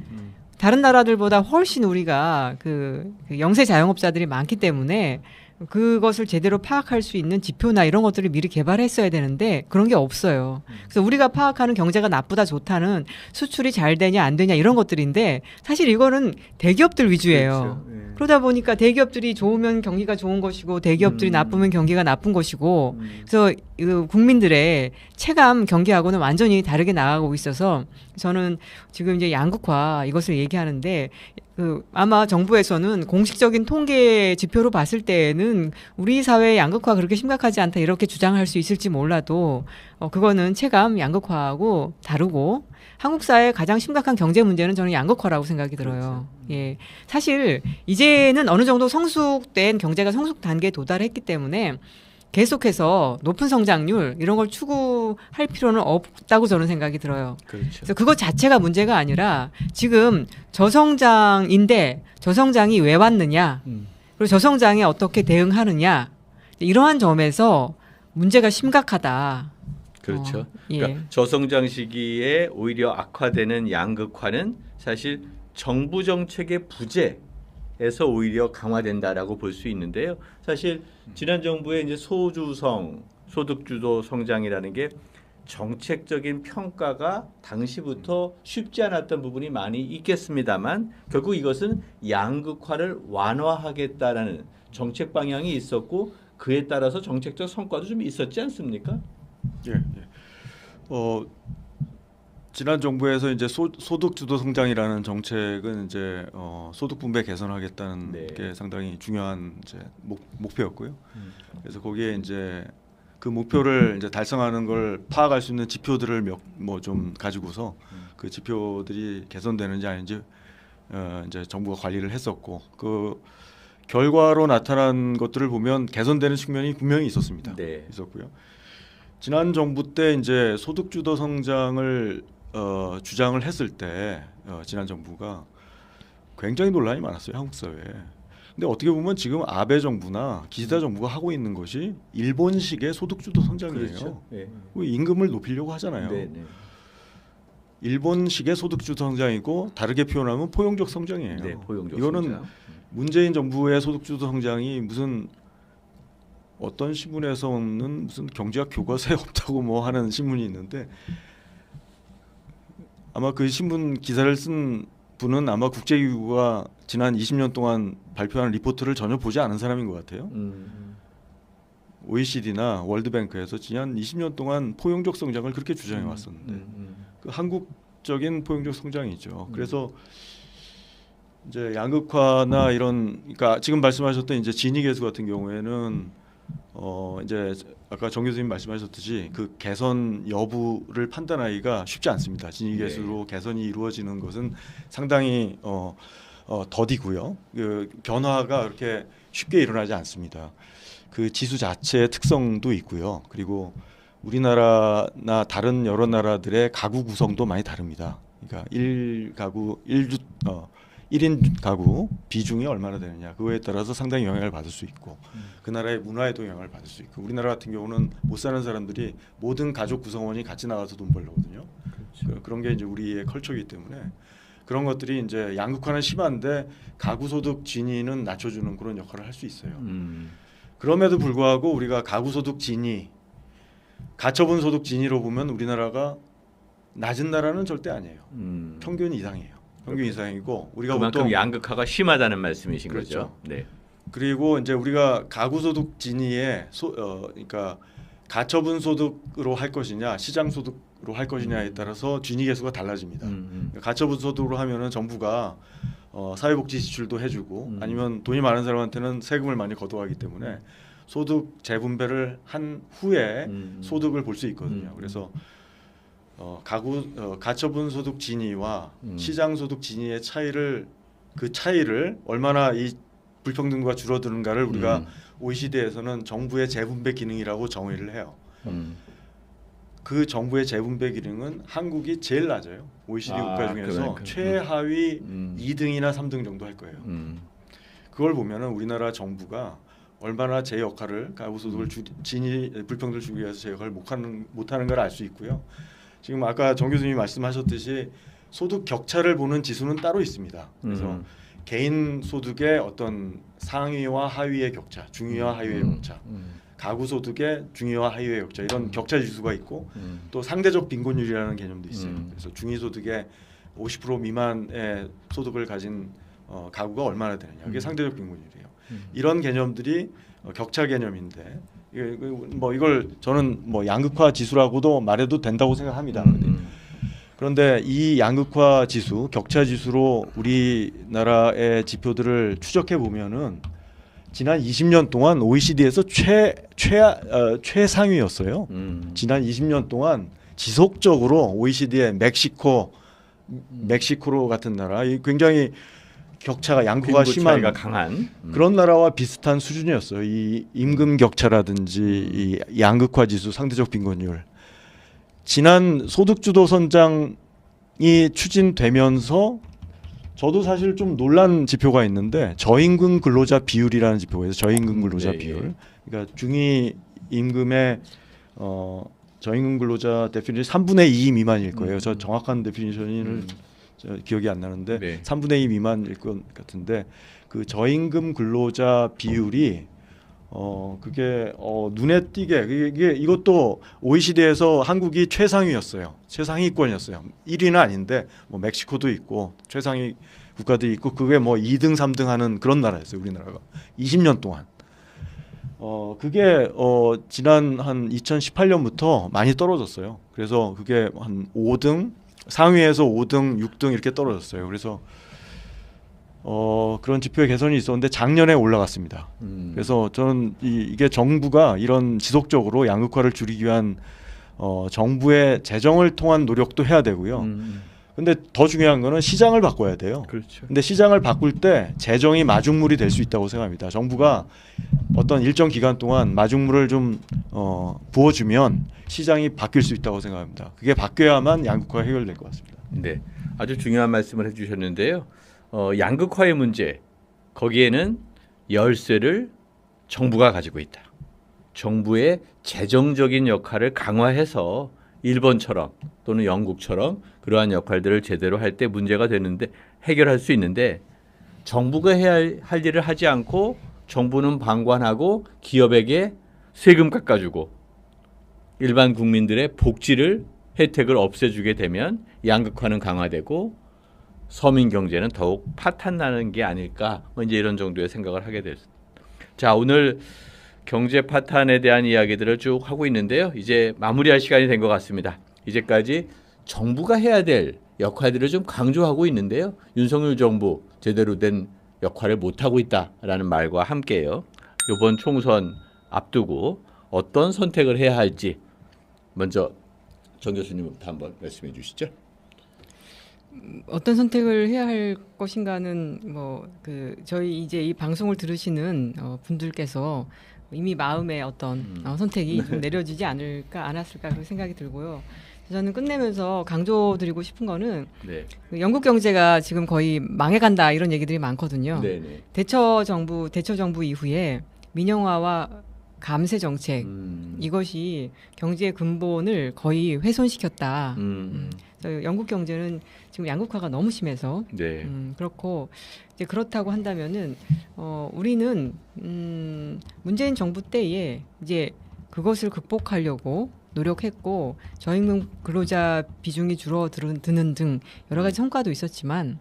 다른 나라들보다 훨씬 우리가 그 영세 자영업자들이 많기 때문에 그것을 제대로 파악할 수 있는 지표나 이런 것들을 미리 개발했어야 되는데 그런 게 없어요. 그래서 우리가 파악하는 경제가 나쁘다 좋다는 수출이 잘 되냐 안 되냐 이런 것들인데 사실 이거는 대기업들 위주예요. 그렇죠. 예. 그러다 보니까 대기업들이 좋으면 경기가 좋은 것이고 대기업들이 나쁘면 경기가 나쁜 것이고 그래서 그 국민들의 체감 경기하고는 완전히 다르게 나가고 있어서 저는 지금 이제 양극화 이것을 얘기하는데 그 아마 정부에서는 공식적인 통계 지표로 봤을 때에는 우리 사회의 양극화 그렇게 심각하지 않다 이렇게 주장할 수 있을지 몰라도 그거는 체감 양극화하고 다르고 한국 사회의 가장 심각한 경제 문제는 저는 양극화라고 생각이 들어요. 예. 사실 이제는 어느 정도 성숙된 경제가 성숙 단계에 도달했기 때문에 계속해서 높은 성장률 이런 걸 추구할 필요는 없다고 저는 생각이 들어요. 그렇죠. 그래서 그것 자체가 문제가 아니라 지금 저성장인데 저성장이 왜 왔느냐 그리고 저성장에 어떻게 대응하느냐 이러한 점에서 문제가 심각하다. 그렇죠. 예. 그러니까 저성장 시기에 오히려 악화되는 양극화는 사실 정부 정책의 부재에서 오히려 강화된다라고 볼 수 있는데요. 사실 지난 정부의 이제 소주성 소득주도 성장이라는 게 정책적인 평가가 당시부터 쉽지 않았던 부분이 많이 있겠습니다만 결국 이것은 양극화를 완화하겠다라는 정책 방향이 있었고 그에 따라서 정책적 성과도 좀 있었지 않습니까? 예, 예. 지난 정부에서 이제 소득 주도 성장이라는 정책은 이제 소득 분배 개선하겠다는 네. 게 상당히 중요한 이제 목표였고요. 그래서 거기에 이제 그 목표를 이제 달성하는 걸 파악할 수 있는 지표들을 뭐 좀 가지고서 그 지표들이 개선되는지 아닌지 이제 정부가 관리를 했었고 그 결과로 나타난 것들을 보면 개선되는 측면이 분명히 있었습니다. 네. 있었고요. 지난 정부 때 이제 소득 주도 성장을 주장을 했을 때 지난 정부가 굉장히 논란이 많았어요, 한국 사회에. 근데 어떻게 보면 지금 아베 정부나 기시다 정부가 하고 있는 것이 일본식의 소득 주도 성장이에요. 그렇죠. 네. 임금을 높이려고 하잖아요. 네, 네. 일본식의 소득 주도 성장이고 다르게 표현하면 포용적 성장이에요. 네, 포용적 이거는 성장. 문재인 정부의 소득 주도 성장이 무슨 어떤 신문에서는 무슨 경제학 교과서에 없다고 뭐 하는 신문이 있는데 아마 그 신문 기사를 쓴 분은 아마 국제기구가 지난 20년 동안 발표한 리포트를 전혀 보지 않은 사람인 것 같아요. OECD나 월드뱅크에서 지난 20년 동안 포용적 성장을 그렇게 주장해 왔었는데 그 한국적인 포용적 성장이죠. 그래서 이제 양극화나 이런 그러니까 지금 말씀하셨던 이제 지니 계수 같은 경우에는 이제 아까 정 교수님 말씀하셨듯이 그 개선 여부를 판단하기가 쉽지 않습니다. 지니 계수로 개선이 이루어지는 것은 상당히 더디고요. 그 변화가 그렇게 쉽게 일어나지 않습니다. 그 지수 자체의 특성도 있고요. 그리고 우리나라나 다른 여러 나라들의 가구 구성도 많이 다릅니다. 그러니까 1인 가구 비중이 얼마나 되느냐 그거에 따라서 상당히 영향을 받을 수 있고 그 나라의 문화에도 영향을 받을 수 있고 우리나라 같은 경우는 못 사는 사람들이 모든 가족 구성원이 같이 나가서 돈 벌거든요. 그렇죠. 그런 게 이제 우리의 컬처이기 때문에 그런 것들이 이제 양극화는 심한데 가구 소득 진위는 낮춰주는 그런 역할을 할 수 있어요. 그럼에도 불구하고 우리가 가구 소득 진위 가처분 소득 진위로 보면 우리나라가 낮은 나라는 절대 아니에요. 평균 이상이에요. 평균 이상이고 우리가 그만큼 보통 양극화가 심하다는 말씀이신 그렇죠. 거죠. 네. 그리고 이제 우리가 가구 소득 진위에 그러니까 가처분 소득으로 할 것이냐 시장 소득으로 할 것이냐에 따라서 진위 계수가 달라집니다. 가처분 소득으로 하면은 정부가 사회복지 지출도 해주고 아니면 돈이 많은 사람한테는 세금을 많이 걷어가기 때문에 소득 재분배를 한 후에 소득을 볼 수 있거든요. 그래서 가처분 소득 진위와 시장 소득 진위의 차이를 얼마나 이 불평등과 줄어드는가를 우리가 OECD에서는 정부의 재분배 기능이라고 정의를 해요. 그 정부의 재분배 기능은 한국이 제일 낮아요. OECD 국가 중에서 그러니까. 최하위 2등이나 3등 정도 할 거예요. 그걸 보면은 우리나라 정부가 얼마나 제 역할을 가구 소득을 진위 불평등을 주기 위해서 제 역할을 못하는 걸 알 수 있고요. 지금 아까 정 교수님이 말씀하셨듯이 소득 격차를 보는 지수는 따로 있습니다. 그래서 개인 소득의 어떤 상위와 하위의 격차, 중위와 하위의 격차, 가구 소득의 중위와 하위의 격차 이런 격차 지수가 있고 또 상대적 빈곤율이라는 개념도 있어요. 그래서 중위 소득의 50% 미만의 소득을 가진 가구가 얼마나 되느냐 이게 상대적 빈곤율이에요. 이런 개념들이 격차 개념인데 이걸 저는 양극화 지수라고도 말해도 된다고 생각합니다. 그런데 이 양극화 지수, 격차 지수로 우리나라의 지표들을 추적해 보면은 지난 20년 동안 OECD에서 최상위였어요. 지난 20년 동안 지속적으로 OECD의 멕시코 같은 나라, 굉장히 격차가 양극화가 심한 차이가 강한 그런 나라와 비슷한 수준이었어요. 이 임금 격차라든지 이 양극화 지수, 상대적 빈곤율. 지난 소득주도 선장이 추진되면서 저도 사실 좀 놀란 지표가 있는데 저임금 근로자 비율이라는 지표가 있어요. 저임금 근로자 비율. 그러니까 중위 임금의 저임금 근로자 데피니션 3분의 2 미만일 거예요. 저 정확한 데피니션을 기억이 안 나는데 3분의 2 미만일 것 같은데 그 저임금 근로자 비율이 그게 눈에 띄게 이것도 OECD에서 한국이 최상위였어요. 최상위권이었어요. 1위는 아닌데 멕시코도 있고 최상위 국가도 있고 그게 2등 3등 하는 그런 나라였어요. 우리나라가 20년 동안. 그게 지난 한 2018년부터 많이 떨어졌어요. 그래서 그게 한 5등 상위에서 5등, 6등 이렇게 떨어졌어요. 그래서 그런 지표의 개선이 있었는데 작년에 올라갔습니다. 그래서 저는 이게 정부가 이런 지속적으로 양극화를 줄이기 위한 정부의 재정을 통한 노력도 해야 되고요. 근데 더 중요한 거는 시장을 바꿔야 돼요. 그렇죠. 근데 시장을 바꿀 때 재정이 마중물이 될 수 있다고 생각합니다. 정부가 어떤 일정 기간 동안 마중물을 좀 부어주면 시장이 바뀔 수 있다고 생각합니다. 그게 바뀌어야만 양극화가 해결될 것 같습니다. 네, 아주 중요한 말씀을 해주셨는데요. 양극화의 문제, 거기에는 열쇠를 정부가 가지고 있다. 정부의 재정적인 역할을 강화해서 일본처럼 또는 영국처럼 그러한 역할들을 제대로 할 때 문제가 되는데 해결할 수 있는데 정부가 해야 할 일을 하지 않고 정부는 방관하고 기업에게 세금 깎아주고 일반 국민들의 복지를 혜택을 없애주게 되면 양극화는 강화되고 서민 경제는 더욱 파탄나는 게 아닐까 이제 이런 정도의 생각을 하게 됐습니다. 자, 오늘 경제 파탄에 대한 이야기들을 쭉 하고 있는데요. 이제 마무리할 시간이 된 것 같습니다. 이제까지 정부가 해야 될 역할들을 좀 강조하고 있는데요. 윤석열 정부 제대로 된 역할을 못하고 있다라는 말과 함께요. 이번 총선 앞두고 어떤 선택을 해야 할지 먼저 정 교수님부터 한번 말씀해 주시죠. 어떤 선택을 해야 할 것인가는 저희 이제 이 방송을 들으시는 분들께서 이미 마음의 어떤 선택이 좀 내려지지 않았을까 그런 생각이 들고요. 저는 끝내면서 강조드리고 싶은 거는 그 영국 경제가 지금 거의 망해간다 이런 얘기들이 많거든요. 대처 정부 이후에 민영화와 감세 정책 이것이 경제의 근본을 거의 훼손시켰다. 영국 경제는 지금 양극화가 너무 심해서 그렇고 이제 그렇다고 한다면은 우리는 문재인 정부 때에 이제 그것을 극복하려고 노력했고 저임금 근로자 비중이 줄어드는 등 여러 가지 성과도 있었지만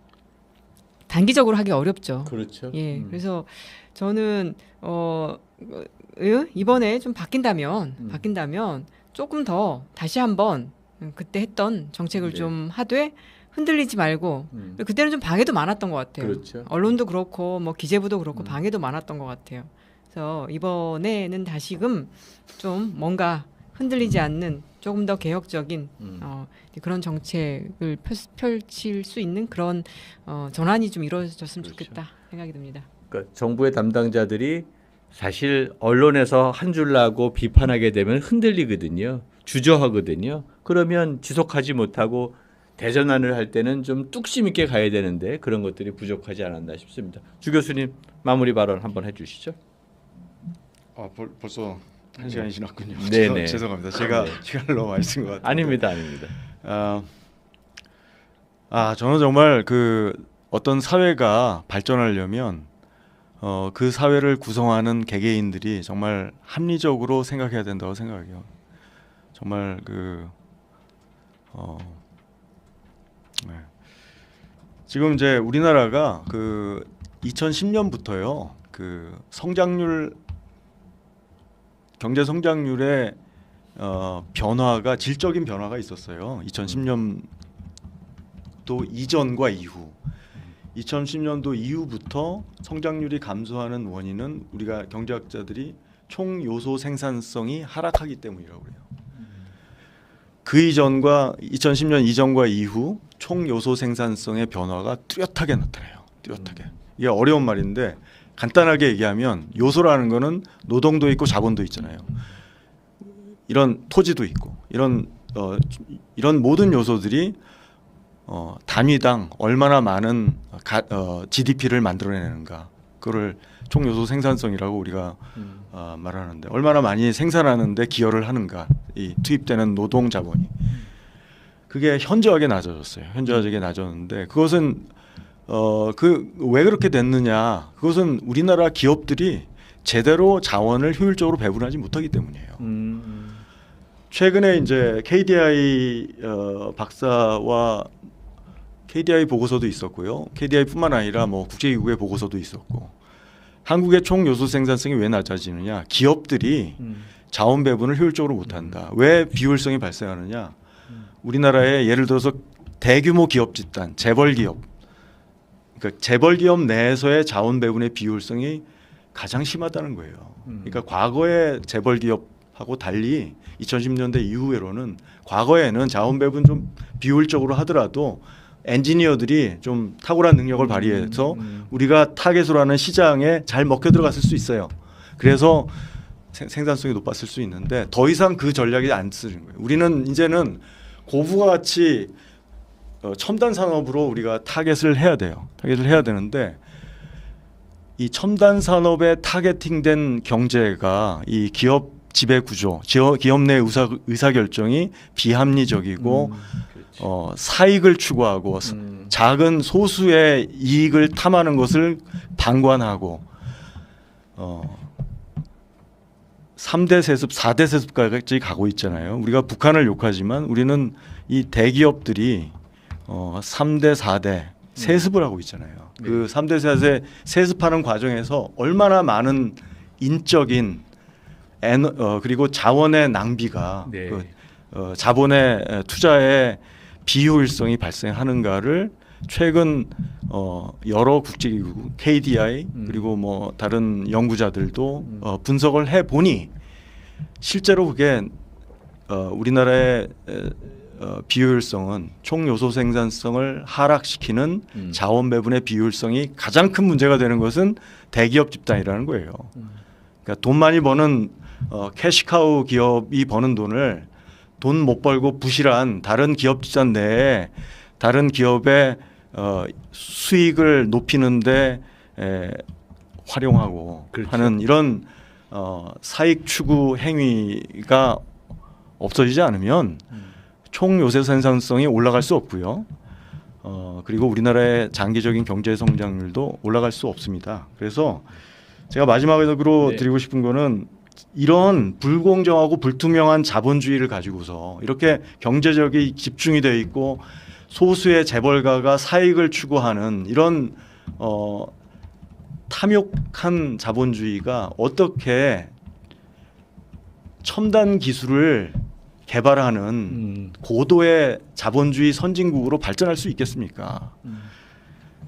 단기적으로 하기 어렵죠. 그렇죠. 예, 그래서 저는 이번에 좀 바뀐다면 조금 더 다시 한번 그때 했던 정책을 좀 하되 흔들리지 말고 그때는 좀 방해도 많았던 것 같아요. 그렇죠. 언론도 그렇고 기재부도 그렇고 방해도 많았던 것 같아요. 그래서 이번에는 다시금 좀 뭔가 흔들리지 않는 조금 더 개혁적인 그런 정책을 펼칠 수 있는 그런 전환이 좀 이루어졌으면 좋겠다 생각이 듭니다. 그러니까 정부의 담당자들이 사실 언론에서 한 줄 나고 비판하게 되면 흔들리거든요. 주저하거든요. 그러면 지속하지 못하고 대전환을 할 때는 좀 뚝심 있게 가야 되는데 그런 것들이 부족하지 않았나 싶습니다. 주 교수님 마무리 발언 한번 해주시죠. 벌써 1시간이 지났군요. 네네. 죄송합니다. 제가 시간을 너무 많이 쓴 것 같아요. 아닙니다. 저는 정말 어떤 사회가 발전하려면 그 사회를 구성하는 개개인들이 정말 합리적으로 생각해야 된다고 생각해요. 정말 네. 지금 이제 우리나라가 2010년부터요 성장률 경제 성장률의 변화가 질적인 변화가 있었어요. 2010년도 이전과 이후. 2010년도 이후부터 성장률이 감소하는 원인은 우리가 경제학자들이 총 요소 생산성이 하락하기 때문이라고 해요. 그 이전과 2010년 이전과 이후 총 요소 생산성의 변화가 뚜렷하게 나타나요. 뚜렷하게. 이게 어려운 말인데 간단하게 얘기하면 요소라는 거는 노동도 있고 자본도 있잖아요. 이런 토지도 있고 이런 모든 요소들이 단위당 얼마나 많은 GDP를 만들어내는가 그거를 총요소 생산성이라고 우리가 말하는데 얼마나 많이 생산하는데 기여를 하는가 이 투입되는 노동 자본이 그게 현저하게 낮아졌어요. 현저하게 낮아졌는데 그것은 왜 그렇게 됐느냐 그것은 우리나라 기업들이 제대로 자원을 효율적으로 배분하지 못하기 때문이에요. 최근에 이제 KDI 박사와 KDI 보고서도 있었고요. KDI뿐만 아니라 뭐 국제기구의 보고서도 있었고 한국의 총 요소 생산성이 왜 낮아지느냐? 기업들이 자원 배분을 효율적으로 못한다. 왜 비효율성이 발생하느냐? 우리나라에 예를 들어서 대규모 기업 집단, 재벌 기업, 그러니까 재벌 기업 내에서의 자원 배분의 비효율성이 가장 심하다는 거예요. 그러니까 과거의 재벌 기업하고 달리 2010년대 이후로는 과거에는 자원 배분 좀 비효율적으로 하더라도 엔지니어들이 좀 탁월한 능력을 발휘해서 우리가 타겟으로 하는 시장에 잘 먹혀 들어갔을 수 있어요. 그래서 생산성이 높았을 수 있는데 더 이상 그 전략이 안 쓰는 거예요. 우리는 이제는 고부가 가치 첨단 산업으로 우리가 타겟을 해야 돼요. 타겟을 해야 되는데 이 첨단 산업에 타겟팅된 경제가 이 기업 지배 구조, 기업 내 의사 결정이 비합리적이고 사익을 추구하고 작은 소수의 이익을 탐하는 것을 방관하고 3대 세습, 4대 세습까지 가고 있잖아요. 우리가 북한을 욕하지만 우리는 이 대기업들이 3대, 4대 세습을 하고 있잖아요. 그 3대, 4대 세습하는 과정에서 얼마나 많은 인적인 그리고 자원의 낭비가 네. 자본의 투자의 비효율성이 발생하는가를 최근 여러 국제기구 KDI 그리고 뭐 다른 연구자들도 분석을 해 보니 실제로 그게 우리나라의 비효율성은 총 요소 생산성을 하락시키는 자원 배분의 비효율성이 가장 큰 문제가 되는 것은 대기업 집단이라는 거예요. 그러니까 돈 많이 버는 캐시카우 기업이 버는 돈을 돈 못 벌고 부실한 다른 기업 집단 내에 다른 기업의 수익을 높이는데 활용하고 그렇죠. 하는 이런 사익 추구 행위가 없어지지 않으면 총 요새 생산성이 올라갈 수 없고요. 그리고 우리나라의 장기적인 경제 성장률도 올라갈 수 없습니다. 그래서 제가 마지막으로 네. 드리고 싶은 거는 이런 불공정하고 불투명한 자본주의를 가지고서 이렇게 경제적이 집중이 되어 있고 소수의 재벌가가 사익을 추구하는 이런 탐욕한 자본주의가 어떻게 첨단 기술을 개발하는 고도의 자본주의 선진국으로 발전할 수 있겠습니까?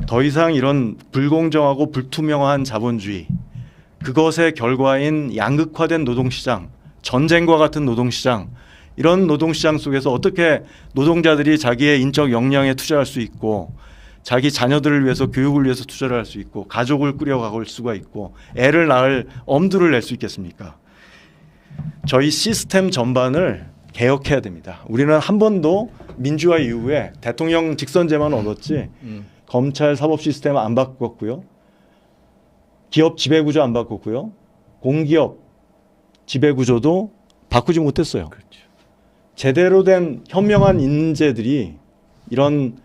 더 이상 이런 불공정하고 불투명한 자본주의 그것의 결과인 양극화된 노동시장, 전쟁과 같은 노동시장 이런 노동시장 속에서 어떻게 노동자들이 자기의 인적 역량에 투자할 수 있고 자기 자녀들을 위해서 교육을 위해서 투자를 할 수 있고 가족을 꾸려갈 수가 있고 애를 낳을 엄두를 낼 수 있겠습니까? 저희 시스템 전반을 개혁해야 됩니다. 우리는 한 번도 민주화 이후에 대통령 직선제만 얻었지 검찰 사법 시스템 안 바꿨고요. 기업 지배구조 안 바꿨고요. 공기업 지배구조도 바꾸지 못했어요. 그렇죠. 제대로 된 현명한 인재들이 이런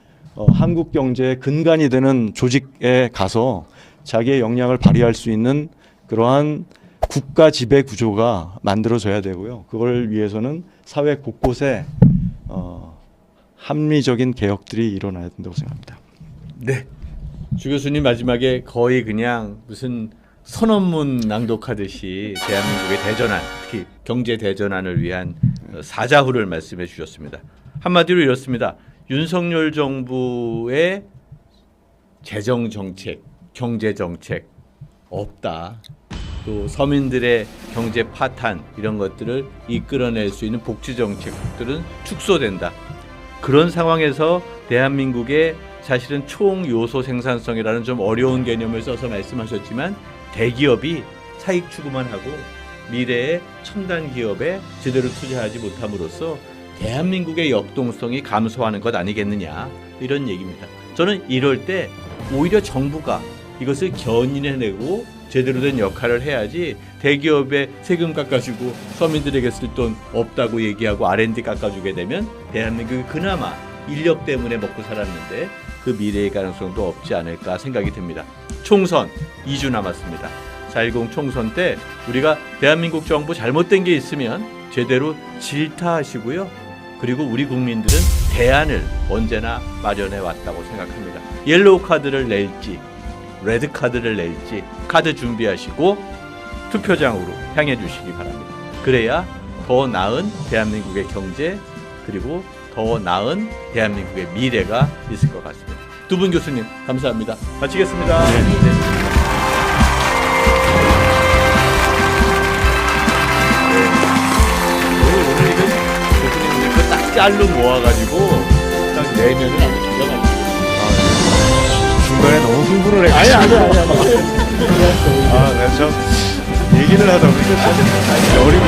한국 경제의 근간이 되는 조직에 가서 자기의 역량을 발휘할 수 있는 그러한 국가 지배 구조가 만들어져야 되고요. 그걸 위해서는 사회 곳곳에 합리적인 개혁들이 일어나야 된다고 생각합니다. 네. 주 교수님 마지막에 거의 그냥 무슨 선언문 낭독하듯이 대한민국의 대전환, 특히 경제 대전환을 위한 사자후를 말씀해 주셨습니다. 한마디로 이렇습니다. 윤석열 정부의 재정 정책, 경제 정책 없다. 또 서민들의 경제 파탄 이런 것들을 이끌어낼 수 있는 복지 정책들은 축소된다. 그런 상황에서 대한민국의 사실은 총요소 생산성이라는 좀 어려운 개념을 써서 말씀하셨지만 대기업이 사익 추구만 하고 미래의 첨단 기업에 제대로 투자하지 못함으로써 대한민국의 역동성이 감소하는 것 아니겠느냐 이런 얘기입니다. 저는 이럴 때 오히려 정부가 이것을 견인해내고 제대로 된 역할을 해야지 대기업에 세금 깎아주고 서민들에게 쓸 돈 없다고 얘기하고 R&D 깎아주게 되면 대한민국이 그나마 인력 때문에 먹고 살았는데 그 미래의 가능성도 없지 않을까 생각이 듭니다. 총선 2주 남았습니다. 4.10 총선 때 우리가 대한민국 정부 잘못된 게 있으면 제대로 질타하시고요. 그리고 우리 국민들은 대안을 언제나 마련해 왔다고 생각합니다. 옐로우 카드를 낼지 레드 카드를 낼지 카드 준비하시고 투표장으로 향해 주시기 바랍니다. 그래야 더 나은 대한민국의 경제 그리고 더 나은 대한민국의 미래가 있을 것 같습니다. 두 분 교수님 감사합니다. 마치겠습니다. 오늘 이건 교수님 거 딱 짤로 모아가지고 딱 내면은 아주 기가 막히게. 중간에 너무 흥분을 아니. 내가 참 얘기를 하다 보니까 참 어리고.